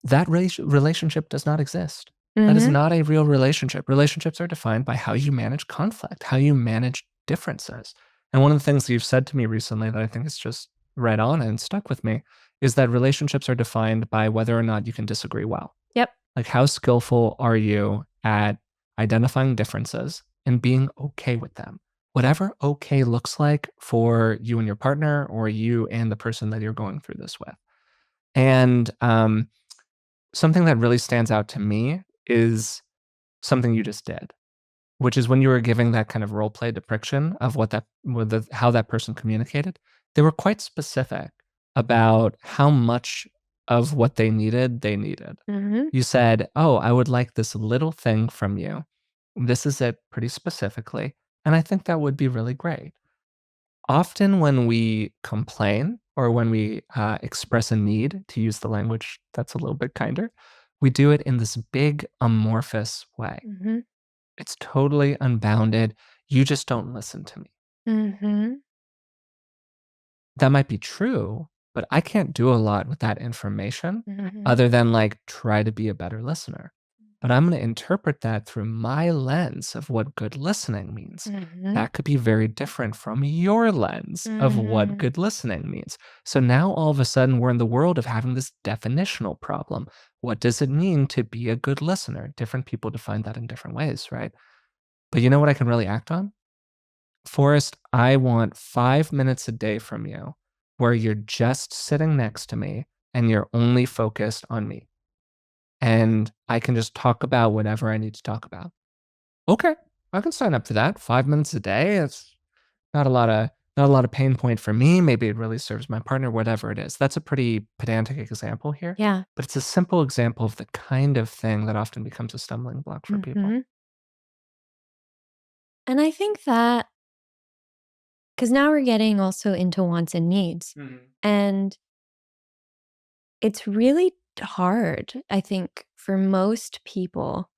That relationship does not exist. That is Mhm. not a real relationship. Relationships are defined by how you manage conflict, how you manage differences. And one of the things that you've said to me recently that I think is just right on and stuck with me is that relationships are defined by whether or not you can disagree well. Yep. Like, how skillful are you at identifying differences and being okay with them? Whatever okay looks like for you and your partner, or you and the person that you're going through this with. And something that really stands out to me is something you just did, which is when you were giving that kind of role play depiction of how that person communicated. They were quite specific about how much of what they needed. Mhm. You said, "Oh, I would like this little thing from you. This is it pretty specifically, and I think that would be really great." Often when we complain or when we express a need, to use the language that's a little bit kinder, we do it in this big amorphous way. Mhm. It's totally unbounded. You just don't listen to me. Mhm. That might be true, but I can't do a lot with that information Mhm. other than like try to be a better listener. but I'm going to interpret that through my lens of what good listening means. Mhm. That could be very different from your lens of what Mhm. good listening means. So now all of a sudden we're in the world of having this definitional problem. What does it mean to be a good listener? Different people define that in different ways, right? But you know what I can really act on? Forrest, I want 5 minutes a day from you where you're just sitting next to me and you're only focused on me. And I can just talk about whatever I need to talk about. Okay, I can sign up for that. 5 minutes a day. It's not a lot of pain point for me. Maybe it really serves my partner, whatever it is. That's a pretty pedantic example here. Yeah. But it's a simple example of the kind of thing that often becomes a stumbling block for people. Mhm. And I think that because now we're getting also into wants and needs. And it's really hard, I think, for most people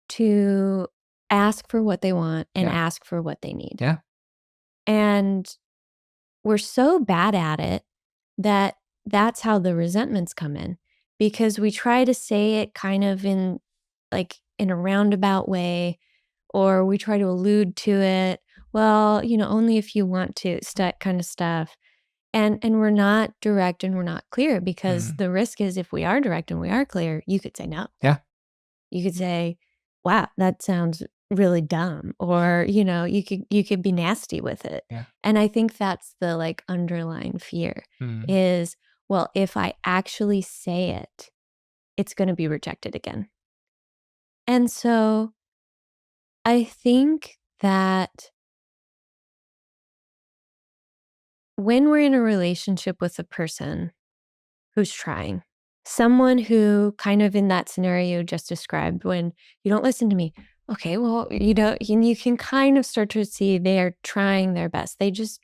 to ask for what they want and Yeah. ask for what they need. Yeah. And we're so bad at it that that's how the resentments come in because we try to say it kind of in a roundabout way, or we try to allude to it. Well, only if you want to, kind of stuff. And we're not direct and we're not clear because Mhm. the risk is if we are direct and we are clear, you could say no. Yeah. You could say, wow, that sounds really dumb. Or, you could be nasty with it. Yeah. And I think that's the underlying fear Mhm. is, well, if I actually say it, it's going to be rejected again. And so I think that when we're in a relationship with a person who's trying, someone who kind of in that scenario just described, when you don't listen to me, okay, well, you can kind of start to see they're trying their best.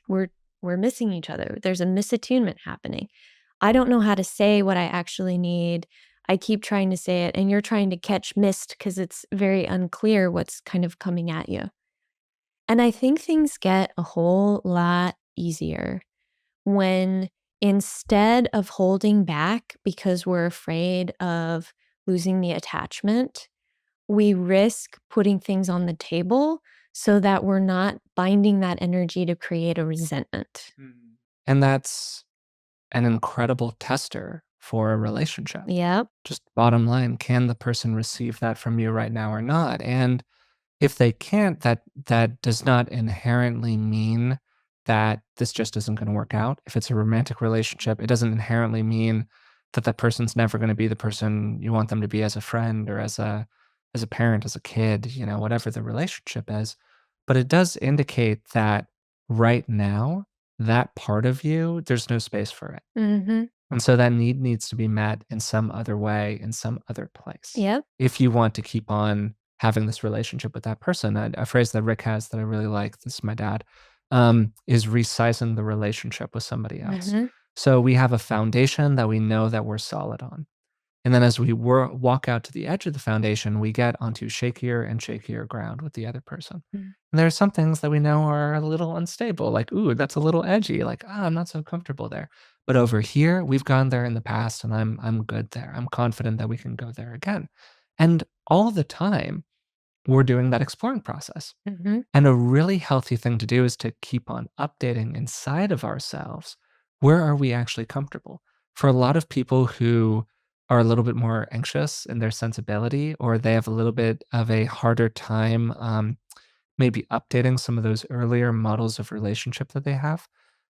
We're missing each other. There's a misattunement happening. I don't know how to say what I actually need. I keep trying to say it, and you're trying to catch mist because it's very unclear what's kind of coming at you. And I think things get a whole lot easier when instead of holding back because we're afraid of losing the attachment, we risk putting things on the table so that we're not binding that energy to create a resentment. And that's an incredible tester for a relationship. Yep. Just bottom line, can the person receive that from you right now or not? And if they can't, that does not inherently mean that this just isn't going to work out. If it's a romantic relationship, it doesn't inherently mean that that person's never going to be the person you want them to be as a friend or as a parent, as a kid, whatever the relationship is. But it does indicate that right now, that part of you, there's no space for it. Mm-hmm. And so that need needs to be met in some other way, in some other place. Yep. If you want to keep on having this relationship with that person, a phrase that Rick has that I really like, this is my dad, is resizing the relationship with somebody else. Mm-hmm. So we have a foundation that we know that we're solid on. And then as we walk out to the edge of the foundation, we get onto shakier and shakier ground with the other person. Mm. And there are some things that we know are a little unstable, like, ooh, that's a little edgy, like, I'm not so comfortable there. But over here, we've gone there in the past and I'm good there. I'm confident that we can go there again. And all the time, we're doing that exploring process. Mm-hmm. And a really healthy thing to do is to keep on updating inside of ourselves. Where are we actually comfortable? For a lot of people who are a little bit more anxious in their sensibility, or they have a little bit of a harder time maybe updating some of those earlier models of relationship that they have,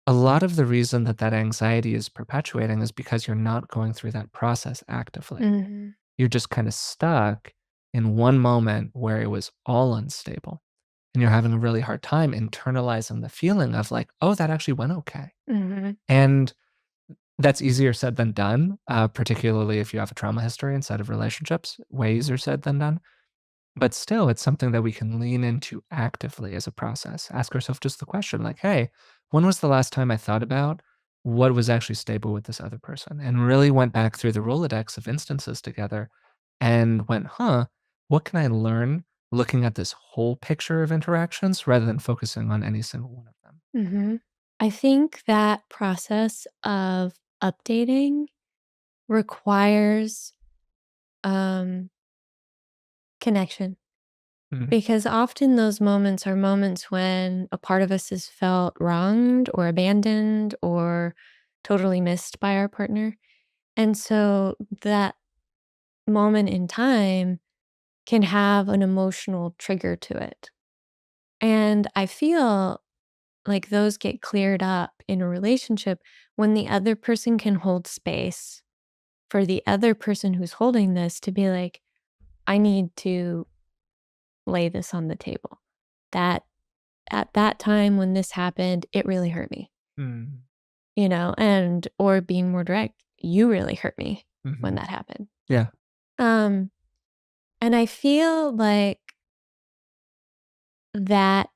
a lot of the reason that that anxiety is perpetuating is because you're not going through that process actively. Mm-hmm. You're just kind of stuck in one moment where it was all unstable. And you're having a really hard time internalizing the feeling of like, oh, that actually went okay. Mm-hmm. And that's easier said than done, particularly if you have a trauma history inside of relationships, way easier said than done. But still, it's something that we can lean into actively as a process. Ask ourselves just the question like, hey, when was the last time I thought about what was actually stable with this other person? And really went back through the Rolodex of instances together and went, what can I learn looking at this whole picture of interactions rather than focusing on any single one of them? Mm-hmm. I think that process of updating requires Connection. Mm. Because often those moments are moments when a part of us has felt wronged or abandoned or totally missed by our partner. And so that moment in time can have an emotional trigger to it. And I feel like those get cleared up in a relationship when the other person can hold space for the other person who's holding this to be like, I need to lay this on the table. That at that time when this happened, it really hurt me, Mm. and or being more direct, you really hurt me when Mhm. that happened. Yeah. And I feel like that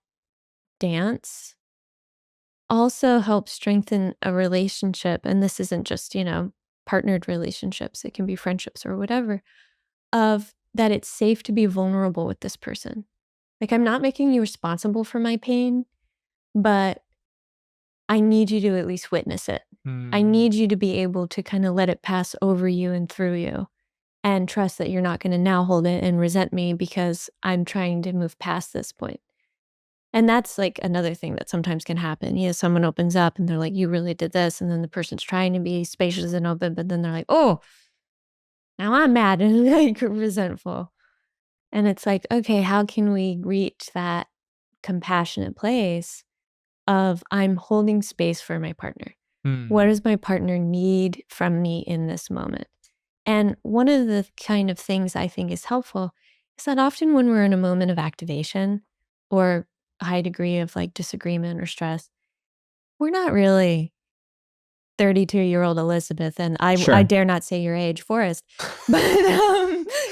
dance also helps strengthen a relationship. And this isn't just, partnered relationships, it can be friendships or whatever, of that it's safe to be vulnerable with this person. Like, I'm not making you responsible for my pain, but I need you to at least witness it. I Mm. need you to be able to kind of let it pass over you and through you and trust that you're not going to now hold it and resent me because I'm trying to move past this point. And that's like another thing that sometimes can happen. Someone opens up and they're like, you really did this. And then the person's trying to be spacious and open, but then they're like, oh, now I'm mad and like resentful. And it's like, okay, how can we reach that compassionate place of I'm holding space for my partner? Mm. What does my partner need from me in this moment? And one of the kind of things I think is helpful is that often when we're in a moment of activation or a high degree of like disagreement or stress, we're not really 32-year-old Elizabeth, and I Sure. dare not say your age, Forrest. But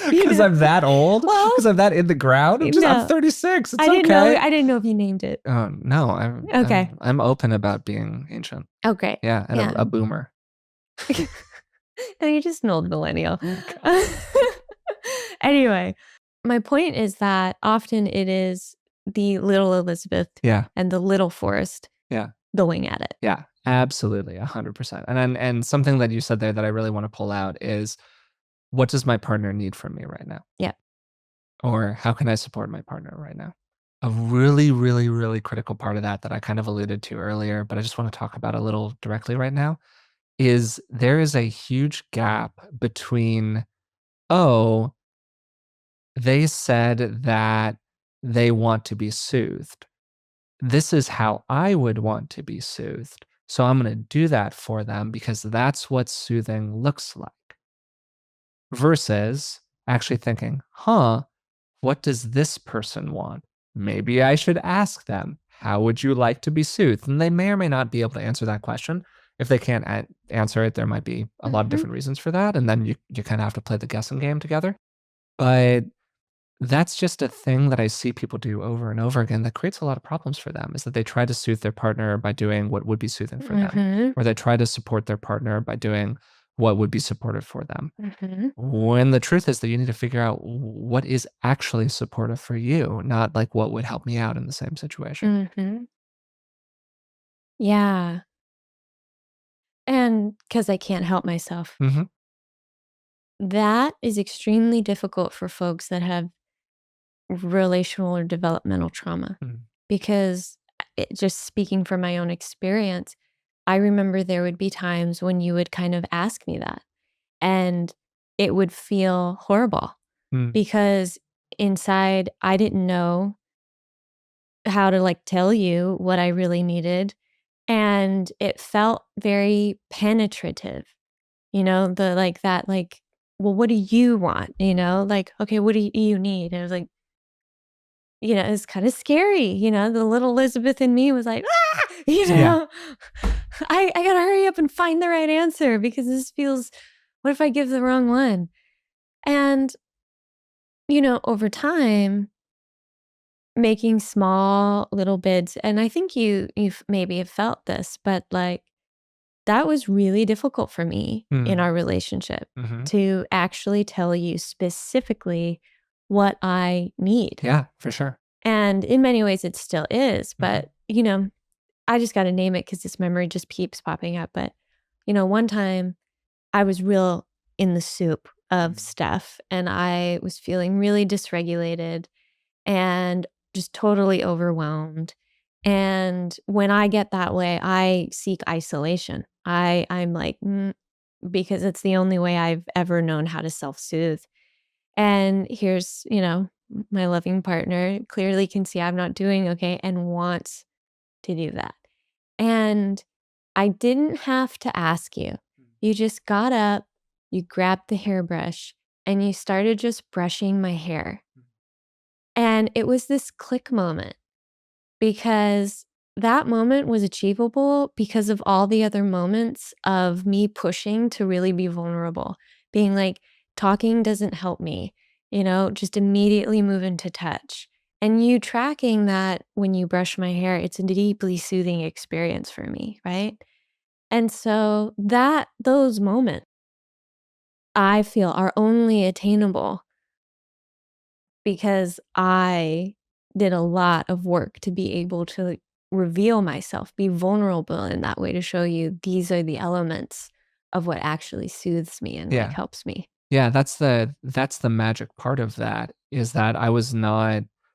Because I'm that old? Well, Because I'm that in the ground? I'm no. 36. It's I didn't okay. know. I didn't know if you named it. No, I'm Okay. I'm open about being ancient. Oh, great. Yeah, and Yeah. a boomer. No, you're just an old millennial. Anyway, my point is that often it is the little Elizabeth Yeah. and the little Forrest Yeah. going at it. Yeah, absolutely, 100%. And something that you said there that I really want to pull out is, what does my partner need from me right now? Yep. Or how can I support my partner right now? A really, really, really critical part of that I kind of alluded to earlier, but I just want to talk about a little directly right now, is there is a huge gap between, oh, they said that they want to be soothed. This is how I would want to be soothed. So I'm going to do that for them because that's what soothing looks like. Versus actually thinking, what does this person want? Maybe I should ask them, how would you like to be soothed? And they may or may not be able to answer that question. If they can't answer it, there might be a lot of different reasons for that. And then you kind of have to play the guessing game together. But that's just a thing that I see people do over and over again that creates a lot of problems for them, is that they try to soothe their partner by doing what would be soothing for them, or they try to support their partner by doing what would be supportive for them. When the truth is that you need to figure out what is actually supportive for you, not like what would help me out in the same situation. Yeah. And because I can't help myself. Mhm. That is extremely difficult for folks that have relational or developmental trauma. Mm. Because just speaking from my own experience, I remember there would be times when you would kind of ask me that, and it would feel horrible Mm. because inside I didn't know how to like tell you what I really needed. And it felt very penetrative, the like that, like, well, what do you want? Like, okay, what do you need? And it was like, it's kind of scary. The little Elizabeth in me was like, Yeah. I gotta hurry up and find the right answer because this feels, what if I give the wrong one? And, over time, making small little bids, and I think you've maybe have felt this, but like that was really difficult for me in our relationship Mhm. to actually tell you specifically what I need. Yeah, for sure. And in many ways it still is, but I just got to name it because this memory just keeps popping up. But, one time I was real in the soup of stuff, and I was feeling really dysregulated and just totally overwhelmed. And when I get that way, I seek isolation. I'm like, because it's the only way I've ever known how to self-soothe. And here's, my loving partner clearly can see I'm not doing okay and wants to do that. And I didn't have to ask you. You just got up, you grabbed the hairbrush, and you started just brushing my hair. And it was this click moment because that moment was achievable because of all the other moments of me pushing to really be vulnerable, being like, talking doesn't help me, just immediately move into touch. And you tracking that when you brush my hair, it's a deeply soothing experience for me, right? And so those moments I feel are only attainable because I did a lot of work to be able to reveal myself, be vulnerable in that way to show you these are the elements of what actually soothes me and Yeah. helps me. Yeah, that's the magic part of that, is that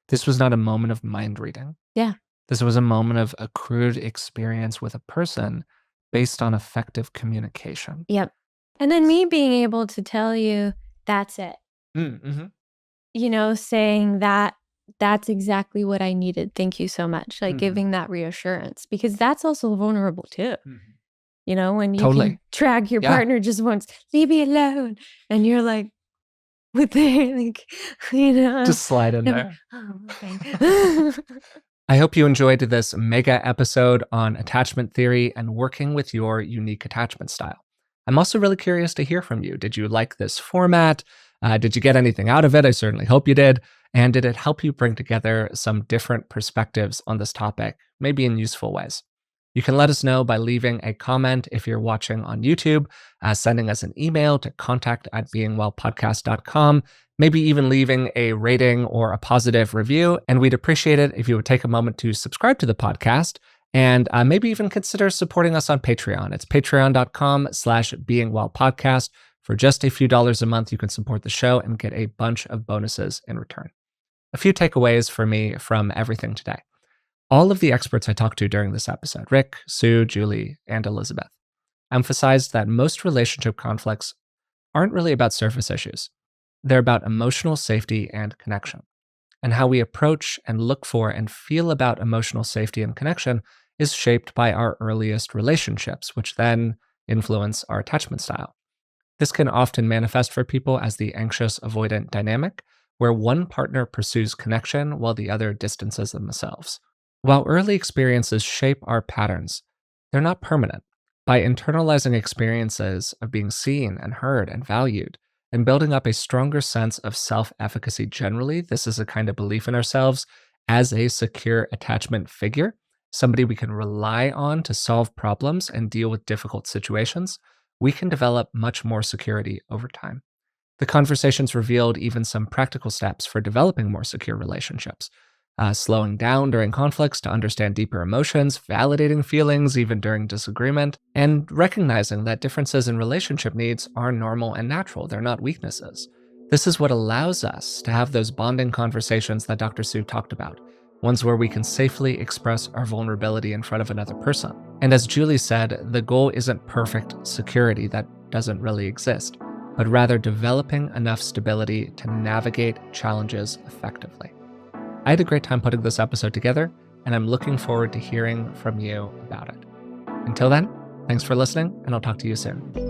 this was not a moment of mind reading. Yeah. This was a moment of accrued experience with a person based on effective communication. Yep. And then me being able to tell you, that's it. Mm-hmm. Saying that's exactly what I needed. Thank you so much. Like giving that reassurance, because that's also vulnerable too. Mm-hmm. When you Totally. can drag your partner just once, leave me alone. And you're like, with their, Just slide in there. Oh, okay. I hope you enjoyed this mega episode on attachment theory and working with your unique attachment style. I'm also really curious to hear from you. Did you like this format? Did you get anything out of it? I certainly hope you did. And did it help you bring together some different perspectives on this topic, maybe in useful ways? You can let us know by leaving a comment if you're watching on YouTube, sending us an email to contact@beingwellpodcast.com, maybe even leaving a rating or a positive review. And we'd appreciate it if you would take a moment to subscribe to the podcast and maybe even consider supporting us on Patreon. It's patreon.com/beingwellpodcast. For just a few dollars a month, you can support the show and get a bunch of bonuses in return. A few takeaways for me from everything today. All of the experts I talked to during this episode, Rick, Sue, Julie, and Elizabeth, emphasized that most relationship conflicts aren't really about surface issues. They're about emotional safety and connection. And how we approach and look for and feel about emotional safety and connection is shaped by our earliest relationships, which then influence our attachment style. This can often manifest for people as the anxious-avoidant dynamic, where one partner pursues connection while the other distances themselves. While early experiences shape our patterns, they're not permanent. By internalizing experiences of being seen and heard and valued, and building up a stronger sense of self-efficacy generally, this is a kind of belief in ourselves as a secure attachment figure, somebody we can rely on to solve problems and deal with difficult situations, we can develop much more security over time. The conversations revealed even some practical steps for developing more secure relationships. Slowing down during conflicts to understand deeper emotions, validating feelings even during disagreement, and recognizing that differences in relationship needs are normal and natural. They're not weaknesses. This is what allows us to have those bonding conversations that Dr. Sue talked about, ones where we can safely express our vulnerability in front of another person. And as Julie said, the goal isn't perfect security that doesn't really exist, but rather developing enough stability to navigate challenges effectively. I had a great time putting this episode together, and I'm looking forward to hearing from you about it. Until then, thanks for listening, and I'll talk to you soon.